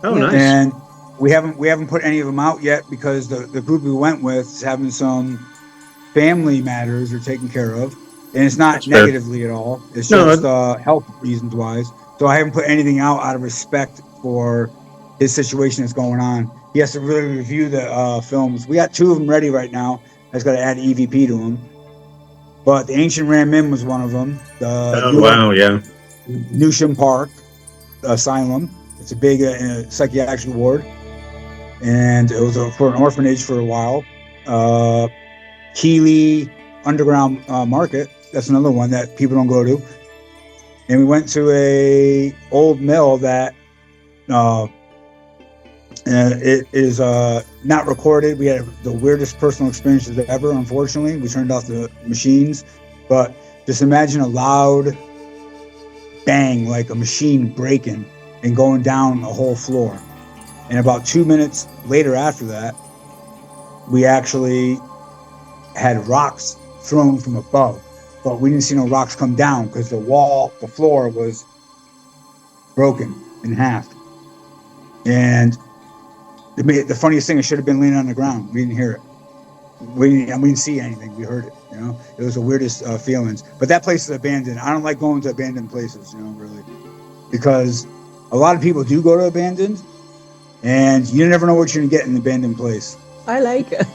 Oh, nice. And we haven't put any of them out yet because the group we went with is having some family matters are taken care of, and it's not That's fair. negatively at all. It's No, just health reasons wise. So I haven't put anything out of respect for his situation that's going on. He has to really review the films. We got 2 of them ready right now. I just got to add EVP to them. But the Ancient Ramin was one of them. The oh wow, yeah. Newsham Park Asylum. It's a big psychiatric ward, and it was for an orphanage for a while. Keeley Underground Market. That's another one that people don't go to. And we went to a old mill that it is not recorded. We had the weirdest personal experiences ever. Unfortunately, we turned off the machines, but just imagine a loud bang, like a machine breaking and going down a whole floor. And about 2 minutes later after that, we actually had rocks thrown from above, but we didn't see no rocks come down because the floor was broken in half. And the funniest thing, it should have been laying on the ground. We didn't hear it. We didn't see anything. We heard it. You know, it was the weirdest feelings. But that place is abandoned. I don't like going to abandoned places. You know, really, because a lot of people do go to abandoned, and you never know what you're gonna get in an abandoned place. I like it.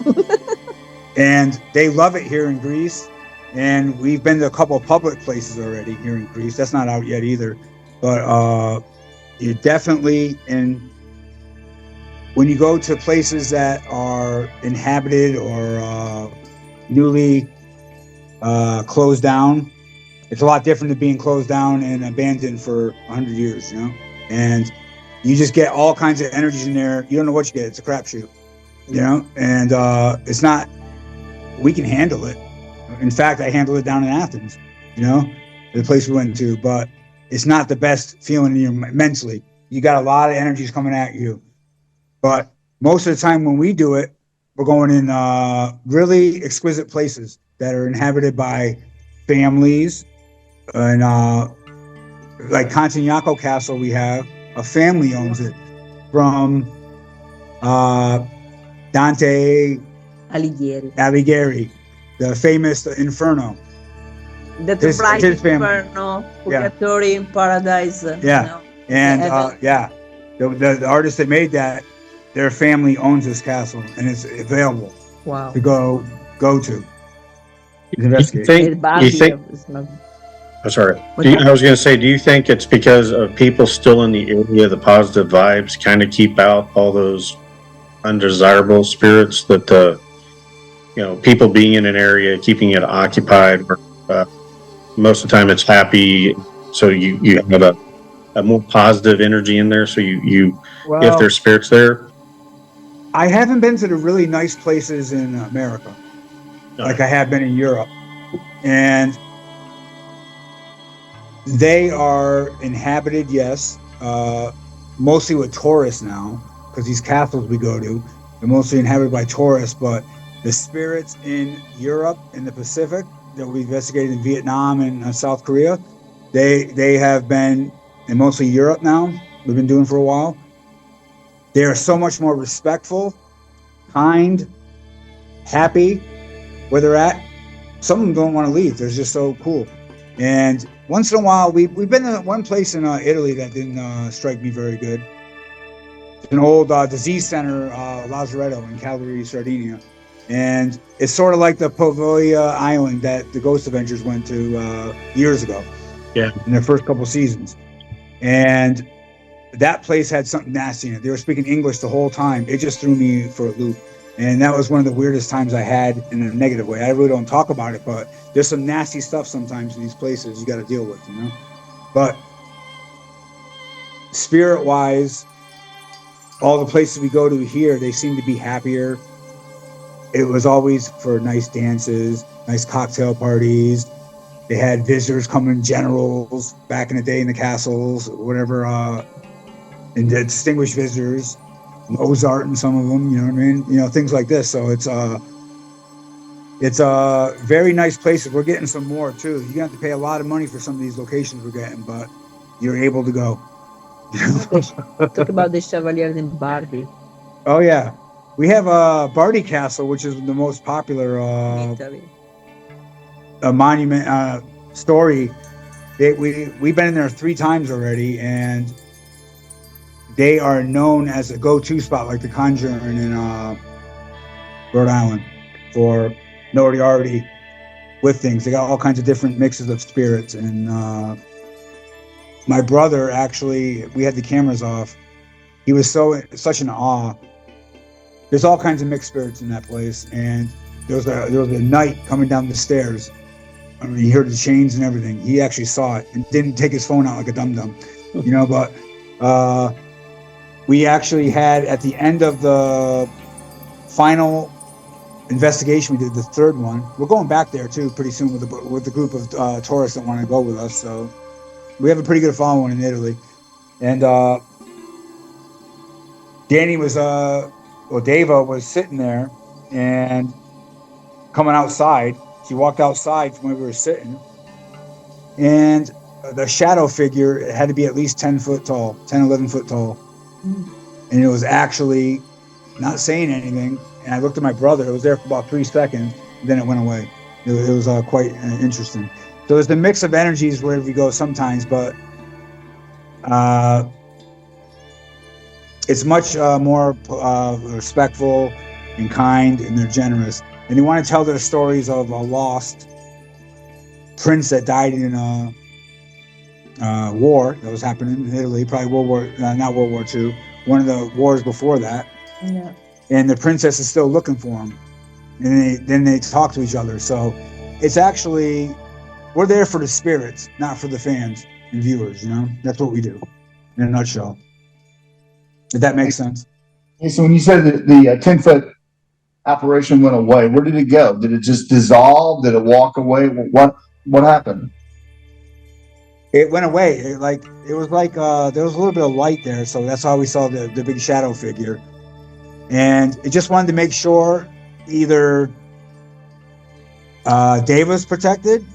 And they love it here in Greece. And we've been to a couple of public places already here in Greece. That's not out yet either. But you definitely when you go to places that are inhabited or newly closed down, it's a lot different than being closed down and abandoned for 100 years, you know? And you just get all kinds of energies in there. You don't know what you get. It's a crapshoot, you know? And it's not, we can handle it. In fact, I handled it down in Athens, you know, the place we went to, but it's not the best feeling in your mentally. You got a lot of energies coming at you. But most of the time when we do it, we're going in really exquisite places that are inhabited by families. And like Contignacco Castle, we have a family owns it from Dante Alighieri, the famous Inferno. The Bright Inferno, Purgatory, Paradise. Yeah, you know, and the artist that made that, their family owns this castle, and it's available to go to investigate. You think? I'm sorry. I was going to say, do you think it's because of people still in the area, the positive vibes kind of keep out all those undesirable spirits that people being in an area, keeping it occupied, most of the time it's happy, so you have a more positive energy in there, so if there's spirits there. I haven't been to the really nice places in America like I have been in Europe, and they are inhabited, yes, mostly with tourists now, because these castles we go to, they're mostly inhabited by tourists. But the spirits in Europe and the Pacific that we investigated in Vietnam and South Korea, they have been, and mostly Europe now, we've been doing for a while. They are so much more respectful, kind, happy where they're at. Some of them don't want to leave. They're just so cool. And once in a while, we've been to one place in Italy that didn't strike me very good. It's an old disease center, Lazaretto in Cagliari, Sardinia. And it's sort of like the Poveglia Island that the Ghost Avengers went to years ago. Yeah. In their first couple seasons. And that place had something nasty in it. They were speaking English the whole time. It just threw me for a loop. And that was one of the weirdest times I had in a negative way. I really don't talk about it, but there's some nasty stuff sometimes in these places you got to deal with, you know? But spirit-wise, all the places we go to here, they seem to be happier. It was always for nice dances, nice cocktail parties. They had visitors coming, generals back in the day in the castles, whatever, and distinguished visitors, Mozart and some of them, you know what I mean? You know, things like this. So it's a very nice place. We're getting some more too. You have to pay a lot of money for some of these locations we're getting, but you're able to go. Talk about the Chevalier in Barbie. Oh yeah. We have Barty Castle, which is the most popular Italy. monument story. We've been in there 3 times already, and they are known as a go-to spot, like the Conjuring in Rhode Island, for notoriety with things. They got all kinds of different mixes of spirits. And my brother, actually, we had the cameras off. He was such in awe. There's all kinds of mixed spirits in that place, and there was a knight coming down the stairs. I mean, he heard the chains and everything. He actually saw it and didn't take his phone out like a dum-dum, you know. But we actually had, at the end of the final investigation, we did the 3rd one. We're going back there too pretty soon with a group of tourists that want to go with us. So we have a pretty good following in Italy. And Dava was sitting there and coming outside. She walked outside from where we were sitting, and the shadow figure had to be at least 10 foot tall, 10, 11 foot tall. And it was actually not saying anything. And I looked at my brother. It was there for about 3 seconds, and then it went away. It was quite interesting. So there's the mix of energies wherever you go sometimes, but it's much more respectful and kind, and they're generous. And they want to tell their stories of a lost prince that died in a war that was happening in Italy, probably not World War II, one of the wars before that. Yeah. And the princess is still looking for him. And then they talk to each other. So it's actually, we're there for the spirits, not for the fans and viewers, you know? That's what we do, in a nutshell. If that makes sense. So when you said that the 10-foot apparition went away, where did it go? Did it just dissolve? Did it walk away? What happened? It went away. It was like there was a little bit of light there, so that's how we saw the big shadow figure. And it just wanted to make sure either Dave was protected,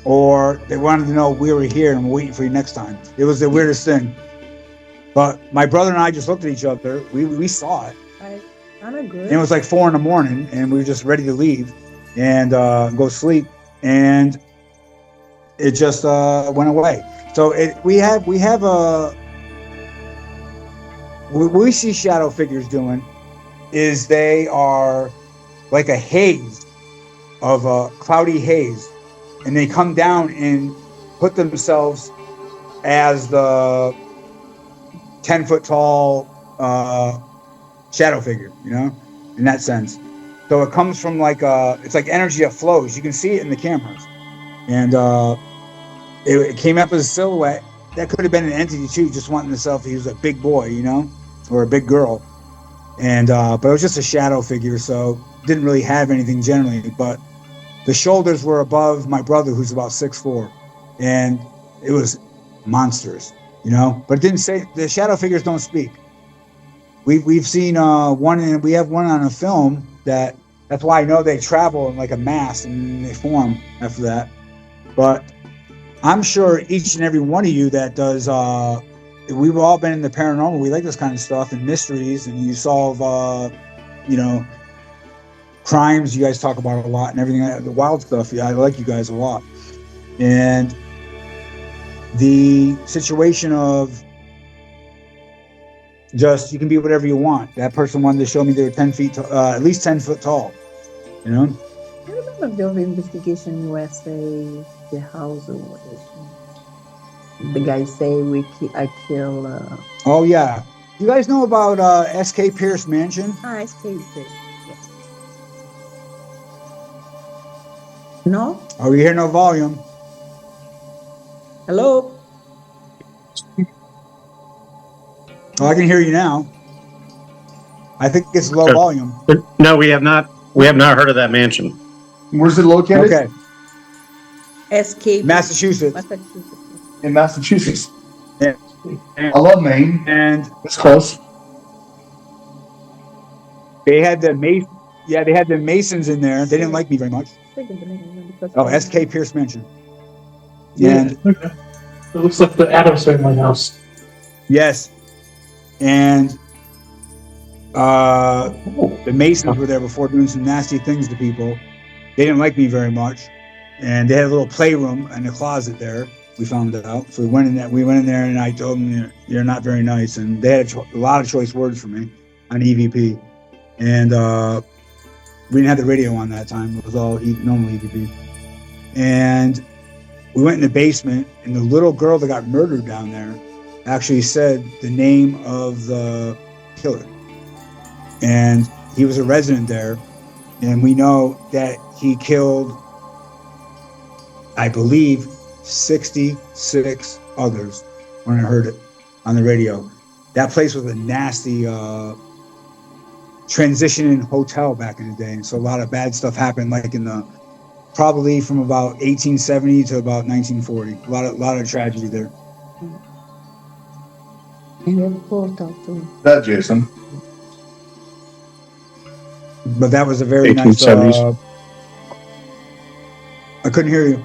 or they wanted to know we were here and we're waiting for you next time. It was the weirdest thing. But my brother and I just looked at each other. We saw it. I'm a good. And it was like 4 a.m, and we were just ready to leave and go sleep. And it just went away. So what we see shadow figures doing is they are like a haze of a cloudy haze, and they come down and put themselves as the 10-foot tall shadow figure, you know, in that sense. So it comes from it's like energy that flows. You can see it in the cameras. And it came up as a silhouette. That could have been an entity too, just wanting himself. He was a big boy, you know, or a big girl. And but it was just a shadow figure, so didn't really have anything generally. But the shoulders were above my brother, who's about 6'4", and it was monstrous, you know. But it didn't say. The shadow figures don't speak. We've seen one, and we have one on a film that's why I know they travel in like a mass and they form after that. But I'm sure each and every one of you that does, we've all been in the paranormal. We like this kind of stuff and mysteries, and you solve, crimes. You guys talk about it a lot and everything. The wild stuff. Yeah, I like you guys a lot. And the situation of just, you can be whatever you want. That person wanted to show me they were 10 feet, at least 10 foot tall. You know. I remember there was an investigation in USA, the house, or what is it? The guy say I kill. Oh yeah, you guys know about S.K. Pierce Mansion? S.K. Pierce. Yes. No. Oh, we hear no volume. Hello. Oh, I can hear you now. I think it's low volume. No, we have not. We have not heard of that mansion. Where's it located? Okay. S.K. Massachusetts. In Massachusetts. Yeah. I love Maine. And it's close. They had the they had the Masons in there. They didn't like me very much. Oh, S.K. Pierce Mansion. Yeah. It looks like the Addams Family house. Yes. And The Masons were there before doing some nasty things to people. They didn't like me very much, and they had a little playroom and a closet there. We found out, so we went in there. And I told them, "You're not very nice," and they had a lot of choice words for me on EVP, and we didn't have the radio on that time. It was all normal EVP, and we went in the basement, and the little girl that got murdered down there actually said the name of the killer. And he was a resident there, and we know that he killed, I believe, 66 others when I heard it on the radio. That place was a nasty transitioning hotel back in the day, and so a lot of bad stuff happened, like probably from about 1870 to about 1940. A lot of tragedy there. That, Jason. But that was a very nice. 1870s. I couldn't hear you.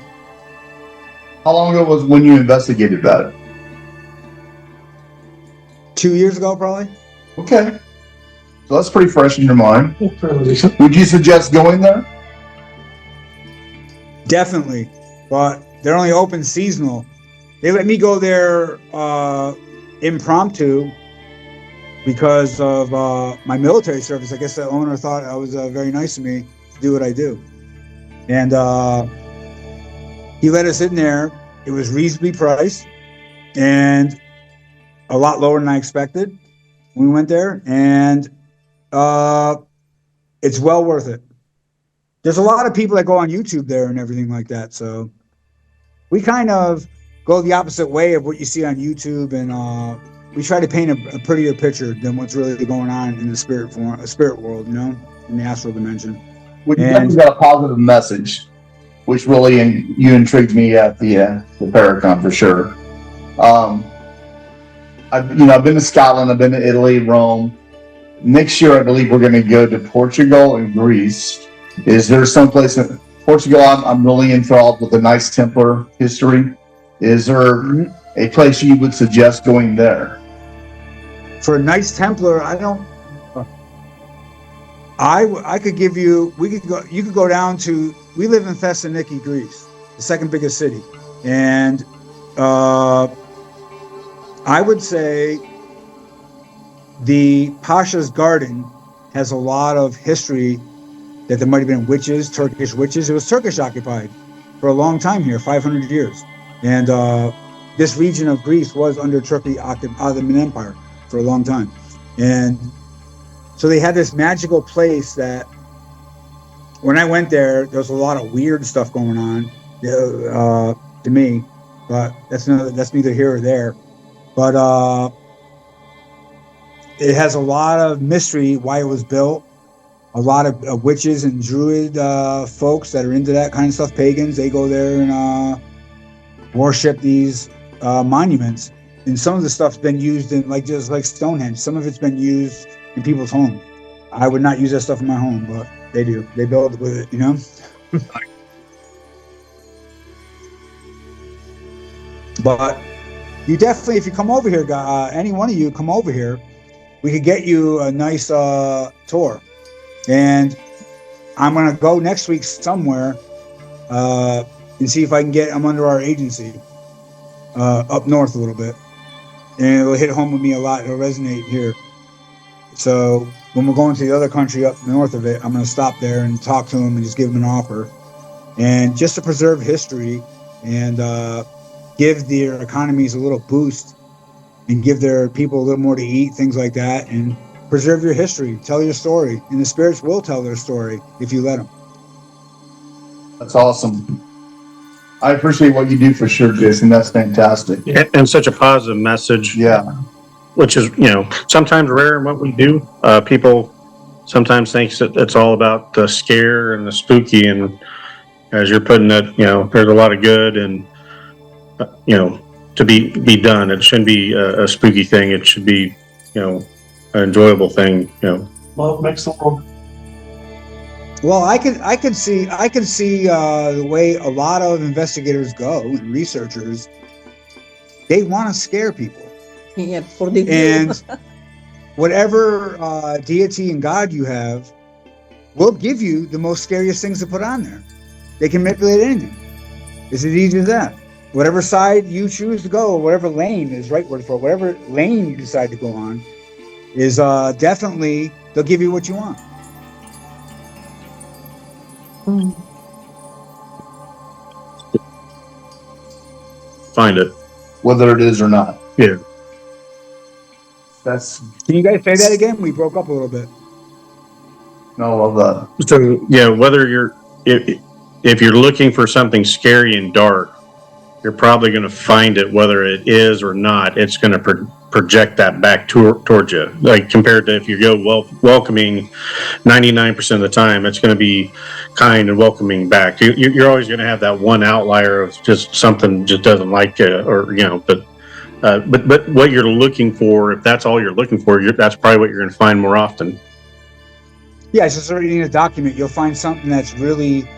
How long ago was when you investigated that? 2 years ago, probably. Okay. So that's pretty fresh in your mind. Fairly recent. Would you suggest going there? Definitely, but they're only open seasonal. They let me go there impromptu because of my military service. I guess the owner thought I was very nice to me to do what I do, and he let us in there. It was reasonably priced and a lot lower than I expected when we went there, and it's well worth it. There's a lot of people that go on YouTube there and everything like that, so we kind of go the opposite way of what you see on YouTube, and we try to paint a prettier picture than what's really going on in the spirit world, in the astral dimension. Well, you definitely got a positive message, which really you intrigued me at the Paracon for sure. I've been to Scotland, I've been to Italy, Rome. Next year, I believe we're going to go to Portugal and Greece. Is there some place in Portugal? I'm really enthralled with the Knights Templar history. Is there a place you would suggest going there? For a Knights Templar, I could give you. You could go down to. We live in Thessaloniki, Greece, the second biggest city, and I would say the Pasha's Garden has a lot of history. That there might have been witches, Turkish witches. It was Turkish occupied for a long time here, 500 years. And this region of Greece was under Turkey Ottoman Empire for a long time. And so they had this magical place that when I went there was a lot of weird stuff going on to me, but that's neither here or there. But it has a lot of mystery why it was built. A lot of witches and druid folks that are into that kind of stuff, pagans, they go there and worship these monuments. And some of the stuff's been used in just like Stonehenge. Some of it's been used in people's homes. I would not use that stuff in my home, but they do. They build with it, But you definitely, if you come over here, any one of you come over here, we could get you a nice tour. And I'm going to go next week somewhere and see if I can I'm under our agency up north a little bit. And it'll hit home with me a lot. It'll resonate here. So when we're going to the other country up north of it, I'm going to stop there and talk to them and just give them an offer. And just to preserve history and give their economies a little boost and give their people a little more to eat, things like that. And preserve your history, tell your story, and the spirits will tell their story if you let them. That's awesome. I appreciate what you do for sure, Jason. That's fantastic. And such a positive message. Yeah. Which is, sometimes rare in what we do. People sometimes think that it's all about the scare and the spooky. And as you're putting it, there's a lot of good and, to be done. It shouldn't be a spooky thing. It should be, an enjoyable thing, Love makes the world. Well, I can see the way a lot of investigators go and researchers. They want to scare people. Yeah, for the and whatever deity and God you have will give you the most scariest things to put on there. They can manipulate anything. It's as easy as that. Whatever side you choose to go, whatever lane is right word for it, whatever lane you decide to go on, is definitely, they'll give you what you want. Find it. Whether it is or not. Yeah. That's Can you guys say that again? We broke up a little bit. no of the. So yeah, whether if you're looking for something scary and dark, you're probably going to find it. Whether it is or not, it's going to project that back towards you. Like compared to if you go welcoming, 99% of the time, it's going to be kind and welcoming back. You're always going to have that one outlier of just something just doesn't like you, or but what you're looking for, if that's all you're looking for, that's probably what you're going to find more often. Yeah, it's just reading a document. You'll find something that's really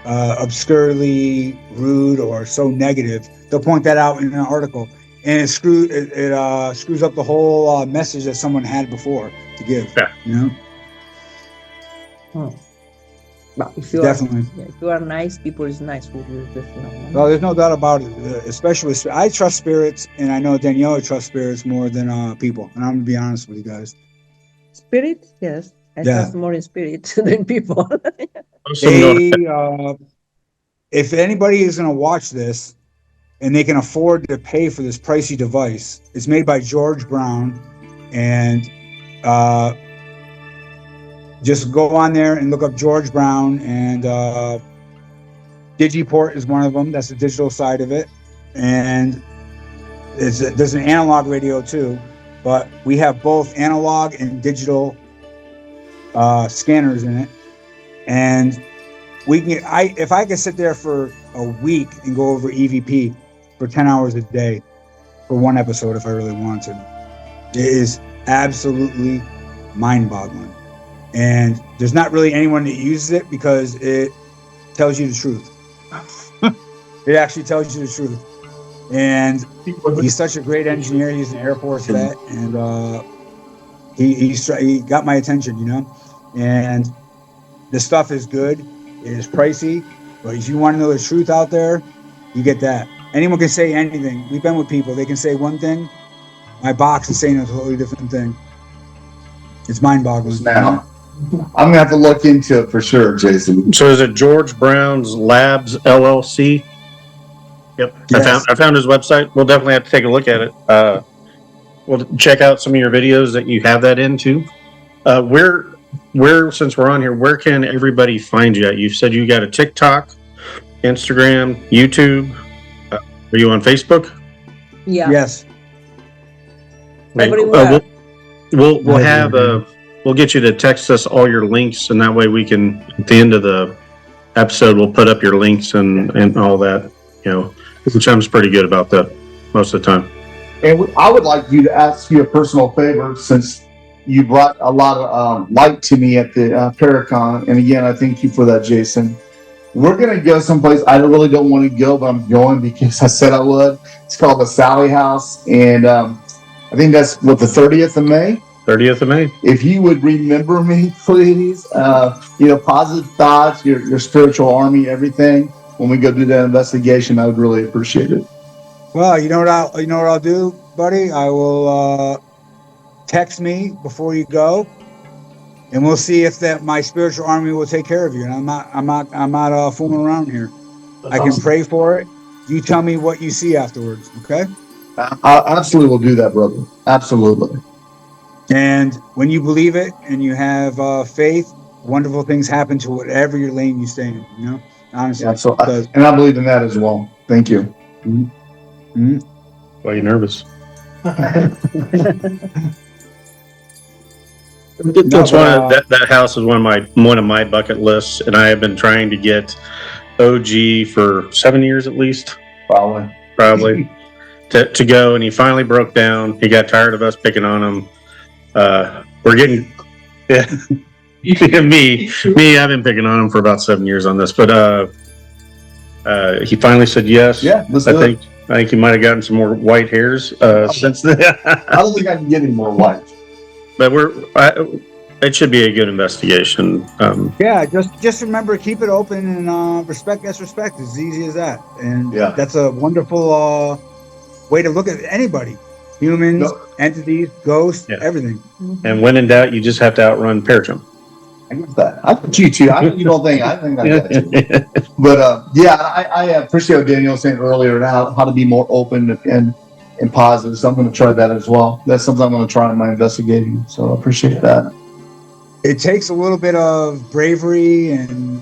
obscurely rude or so negative. They'll point that out in an article, and it screws up the whole message that someone had before to give. Yeah. You know. But if you Definitely. if you are nice, people is nice with you. Well, there's no doubt about it. Especially, I trust spirits, and I know Daniela trusts spirits more than people. And I'm gonna be honest with you guys. Spirit, yes. I trust more in spirit than people. If anybody is going to watch this and they can afford to pay for this pricey device, it's made by George Brown, and just go on there and look up George Brown, and Digiport is one of them. That's the digital side of it, and there's an analog radio too, but we have both analog and digital scanners in it, and we can. If I could sit there for a week and go over EVP for 10 hours a day for one episode, if I really wanted to, it is absolutely mind-boggling. And there's not really anyone that uses it because it tells you the truth. It actually tells you the truth. And he's such a great engineer. He's an Air Force vet, and he got my attention, you know. And the stuff is good. It is pricey, but if you want to know the truth out there, you get that. Anyone can say anything. We've been with people. They can say one thing. My box is saying a totally different thing. It's mind-boggling. Now, I'm gonna have to look into it for sure, Jason. So is it George Brown's Labs LLC? Yep. Yes. I found his website. We'll definitely have to take a look at it. We'll check out some of your videos that you have that into. Where since we're on here, where can everybody find you at? You said you got a TikTok, Instagram, YouTube. Are you on Facebook? Yeah. Yes. Everywhere. We'll have we'll get you to text us all your links, and that way we can, at the end of the episode, we'll put up your links and all that. You know, which I'm pretty good about that most of the time. And I would like you to ask you a personal favor, since you brought a lot of light to me at the Paracon. And again, I thank you for that, Jason. We're going to go someplace I really don't want to go, but I'm going because I said I would. It's called the Sally House. And I think that's the 30th of May. 30th of May. If you would remember me, please, positive thoughts, your spiritual army, everything. When we go do that investigation, I would really appreciate it. Well, you know what I'll do, buddy? I will text me before you go, and we'll see if my spiritual army will take care of you. And I'm not fooling around here. That's I can awesome. pray for it. You tell me what you see afterwards, okay? I absolutely will do that, brother. Absolutely. And when you believe it and you have faith, wonderful things happen to whatever your lane you stay in. You know, honestly. Yeah, so Because- and I believe in that as well. Thank you. Mhm. Why are you nervous? That's that house is one of my bucket lists, and I have been trying to get OG for 7 years at least, probably to go. And he finally broke down. He got tired of us picking on him. We're getting me. I've been picking on him for about 7 years on this, but he finally said yes. Yeah, let's I do it. think he might have gotten some more white hairs since then. I don't think I can get any more white. But it should be a good investigation. Yeah, just remember, keep it open, and respect gets respect. It's as easy as that. And Yeah. that's a wonderful way to look at anybody, humans, No. entities, ghosts, Yeah. everything. And when in doubt, you just have to outrun Parachum. I get that. I think you too. You don't think I think I got you. But yeah, I appreciate what Daniel was saying earlier about how to be more open and positive. So I'm going to try that as well. That's something I'm going to try in my investigating. So I appreciate that. It takes a little bit of bravery and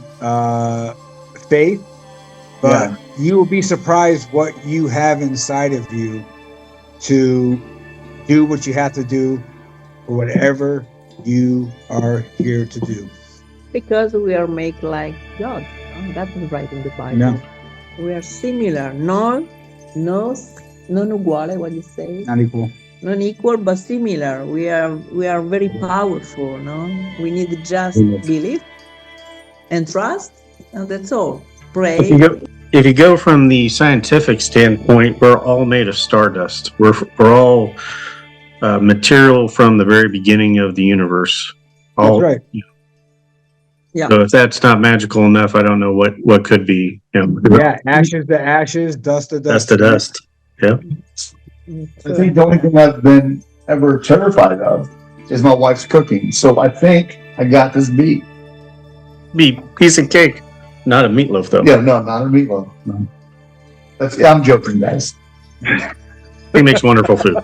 faith, but you will be surprised what you have inside of you to do what you have to do for whatever you are here to do. Because we are made like God. That is right in the Bible. Yeah. We are similar. Non uguale, what do you say? Not equal. Not equal, but similar. We are very powerful, no? We need just believe and trust, and that's all. Pray. If you go from the scientific standpoint, we're all made of stardust. We're all material from the very beginning of the universe. That's right. Yeah. So if that's not magical enough, I don't know what could be. Yeah, ashes to ashes, dust to dust. Dust to dust. Yeah. I think the only thing I've been ever terrified of is my wife's cooking. So I think I got this beat. Be piece of cake, not a meatloaf though. Yeah, no, not a meatloaf. No. I'm joking, guys. He makes wonderful food.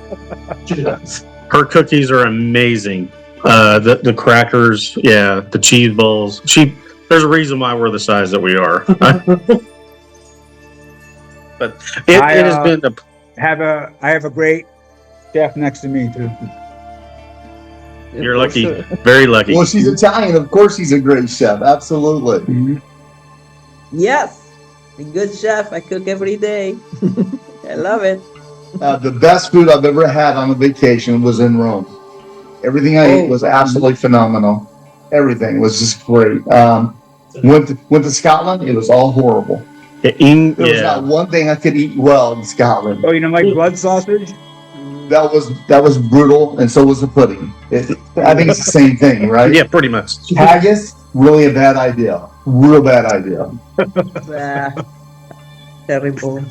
Yes. Her cookies are amazing. The crackers, yeah, the cheese balls. There's a reason why we're the size that we are. But it has been I have a great chef next to me too. You're lucky, very lucky. Well, she's Italian. Of course, he's a great chef. Absolutely. Mm-hmm. Yes, a good chef. I cook every day. I love it. The best food I've ever had on a vacation was in Rome. Everything I ate was absolutely phenomenal. Everything was just great. Went to Scotland. It was all horrible. There was not one thing I could eat well in Scotland. Oh, you don't like blood sausage? That was brutal, and so was the pudding. I think it's the same thing, right? Yeah, pretty much. Haggis, really a bad idea. Real bad idea. Terrible.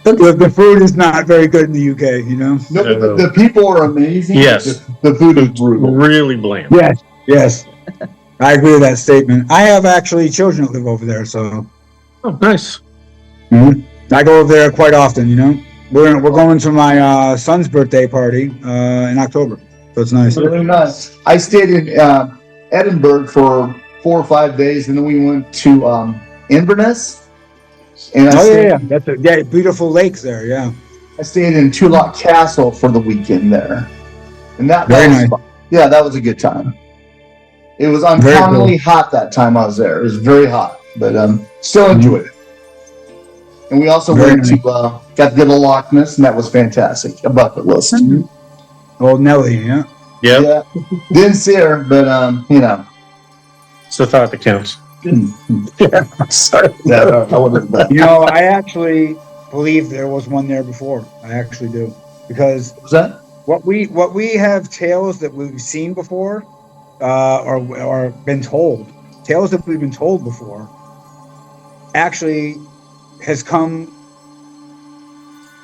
The food is not very good in the UK, you know? No, but the people are amazing. Yes. The food is brutal. Really bland. Yes. I agree with that statement. I have actually children that live over there, so Oh, nice. I go over there quite often, you know? We're going to my son's birthday party in October, so it's nice. Really nice. I stayed in Edinburgh for 4 or 5 days, and then we went to Inverness. And That's beautiful lakes there, yeah. I stayed in Tulloch Castle for the weekend there, and that was a good time. It was uncommonly hot that time I was there. It was very hot, but still enjoyed it. And we also got to get to Loch Ness, and that was fantastic. A bucket list. Old Nelly, yeah. Yep. Yeah, didn't see her, but It's the thought that counts. Yeah, sorry. Yeah, I wouldn't. You know, I actually believe there was one there before. I actually do, because Was that? what we have tales that we've seen before, or been told, tales that we've been told before, actually has come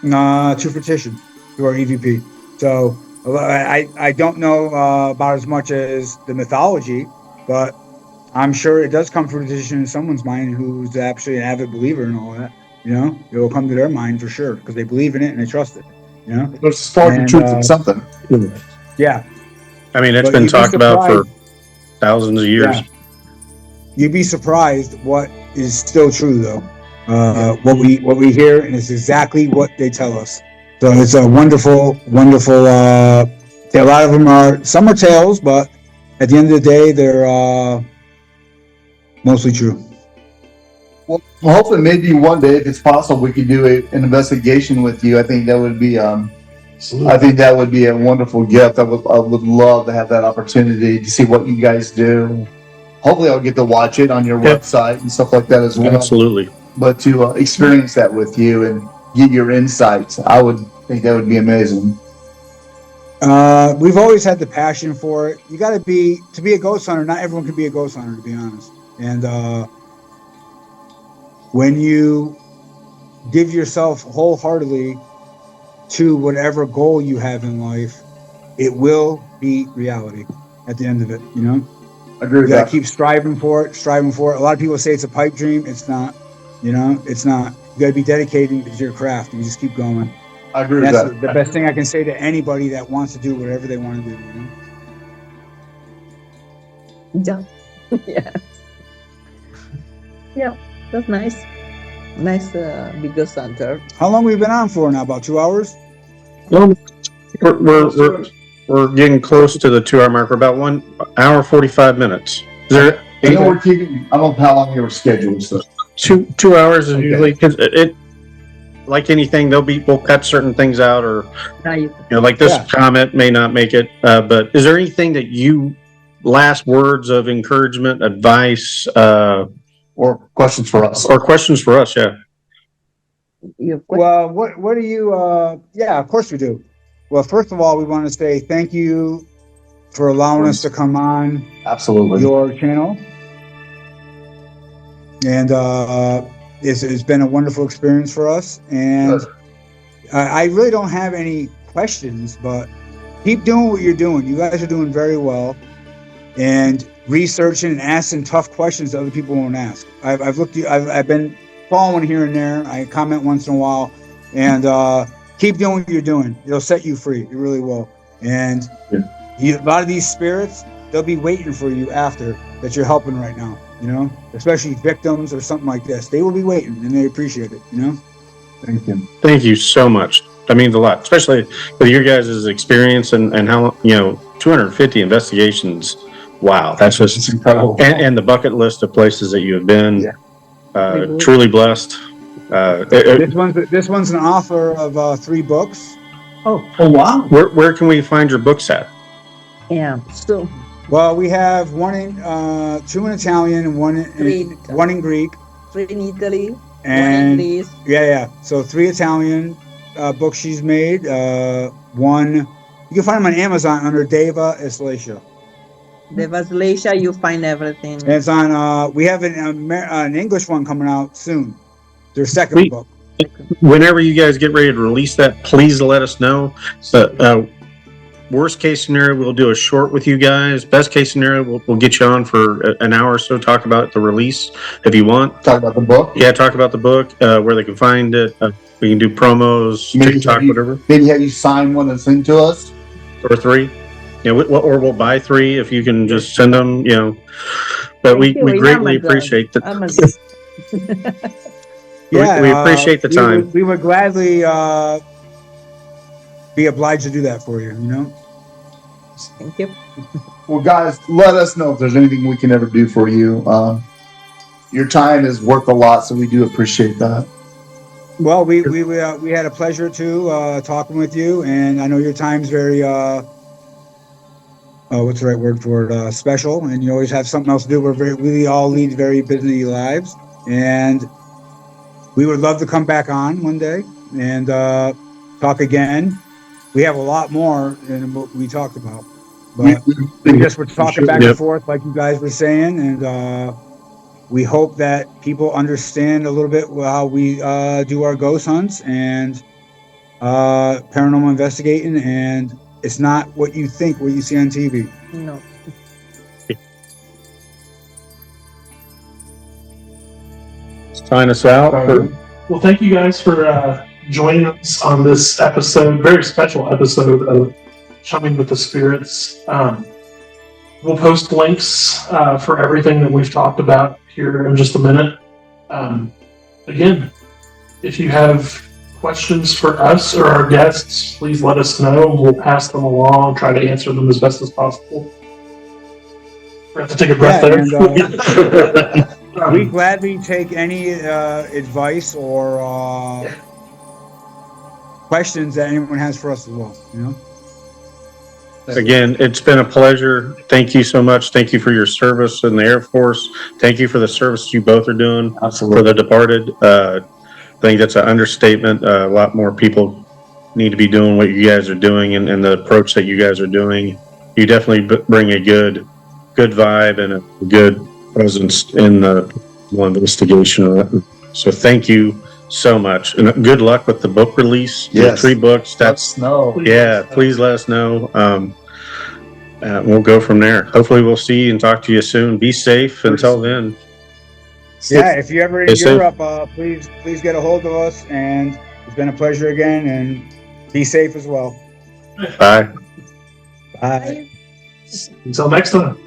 to fruition through our EVP. So I don't know about as much as the mythology, but I'm sure it does come to fruition in someone's mind who's actually an avid believer and all that. You know, it will come to their mind for sure because they believe in it and they trust it. You know, There's a spark of truth in something. yeah. I mean, it's But been you'd be talked about for surprised. thousands of years. Yeah. You'd be surprised what is still true though. What we hear, and it's exactly what they tell us. So it's a wonderful. A lot of them some are tales, but at the end of the day, they're mostly true. Well, hopefully, maybe one day, if it's possible, we could do an investigation with you. I think that would be. I think that would be a wonderful gift. I would love to have that opportunity to see what you guys do. Hopefully, I'll get to watch it on your website and stuff like that as well. Absolutely. But to experience that with you and get your insights, I would think that would be amazing. We've always had the passion for it. You got to be a ghost hunter. Not everyone can be a ghost hunter, to be honest. And when you give yourself wholeheartedly to whatever goal you have in life, it will be reality at the end of it. You know, I agree you with got to that. keep striving for it. A lot of people say it's a pipe dream. It's not. You know, it's not. You got to be dedicated to your craft and just keep going. I agree And with that's that. the best thing I can say to anybody that wants to do whatever they want to do. You know? Yeah. Yeah. Yeah. That's nice. Nice, big ghost hunter. How long we've been on for now? About 2 hours? Well, we're getting close to the 2 hour mark. We're about 1 hour 45 minutes. Is there I know we're keeping. I don't know how long you were scheduled. So 2 hours is Okay. usually, because it like anything, we'll cut certain things out, or like this Yeah. comment may not make it. But is there anything that last words of encouragement, advice, or questions for us? or questions for us? Yeah. Well, what do you? Yeah, of course we do. Well, first of all, we want to say thank you for allowing us to come on Absolutely. your channel, and it's been a wonderful experience for us. And Good. I really don't have any questions, but keep doing what you're doing. You guys are doing very well, and researching and asking tough questions that other people won't ask. I've been following here and there. I comment once in a while, and keep doing what you're doing. It'll set you free. It really will. And a lot of these spirits, they'll be waiting for you after that you're helping right now. You know, especially victims or something like this. They will be waiting, and they appreciate it. You know. Thank you. Thank you so much. That means a lot, especially with your guys' experience and how 250 investigations. Wow, that's just It's incredible. and the bucket list of places that you have been. Yeah. Truly blessed. This one's an author of 3 books. Oh wow. Where can we find your books at? Yeah. So Well, we have 2 in Italian and one in Greek. 3 in Italy, 1 in And Greece. yeah. So 3 Italian books she's made. One you can find them on Amazon under Deva Islacia. The Vasilesha, you find everything. And it's on. We have an English one coming out soon. Their second Sweet. book. Whenever you guys get ready to release that, please let us know. But worst case scenario, we'll do a short with you guys. Best case scenario, we'll get you on for an hour or so, talk about the release if you want. Talk about the book. Yeah, talk about the book, where they can find it. We can do promos, TikTok, whatever. Maybe have you sign one and send to us. Or 3. Or we'll buy 3 if you can just send them. But we greatly appreciate that. Yeah, we appreciate the time. We would gladly be obliged to do that for you. You know. Thank you. Well, guys, let us know if there's anything we can ever do for you. Your time is worth a lot, so we do appreciate that. Well, we had a pleasure too talking with you, and I know your time's very what's the right word for it? Special, and you always have something else to do. We all lead very busy lives, and we would love to come back on one day and talk again. We have a lot more than what we talked about, but we just were talking back and forth, like you guys were saying, and we hope that people understand a little bit how we do our ghost hunts and paranormal investigating, and it's not what you think, what you see on TV. No. Sign us out. Well, thank you guys for joining us on this episode, very special episode of Chumming with the Spirits. We'll post links for everything that we've talked about here in just a minute. Again, if you have questions for us or our guests, please let us know. We'll pass them along, try to answer them as best as possible. We have to take a breath there. And, we gladly take any advice or questions that anyone has for us as well. You know. Again, it's been a pleasure. Thank you so much. Thank you for your service in the Air Force. Thank you for the service you both are doing. Absolutely. For the departed. I think that's an understatement. A lot more people need to be doing what you guys are doing and the approach that you guys are doing. You definitely bring a good vibe and a good presence in the investigation. So thank you so much, and good luck with the book release. Yes. 3 books. That's please let us know. We'll go from there. Hopefully we'll see and talk to you soon. Be safe until then. Yeah, if you're ever in Stay safe. Europe, please get a hold of us, and it's been a pleasure again, and be safe as well. Bye. Bye. Until next time.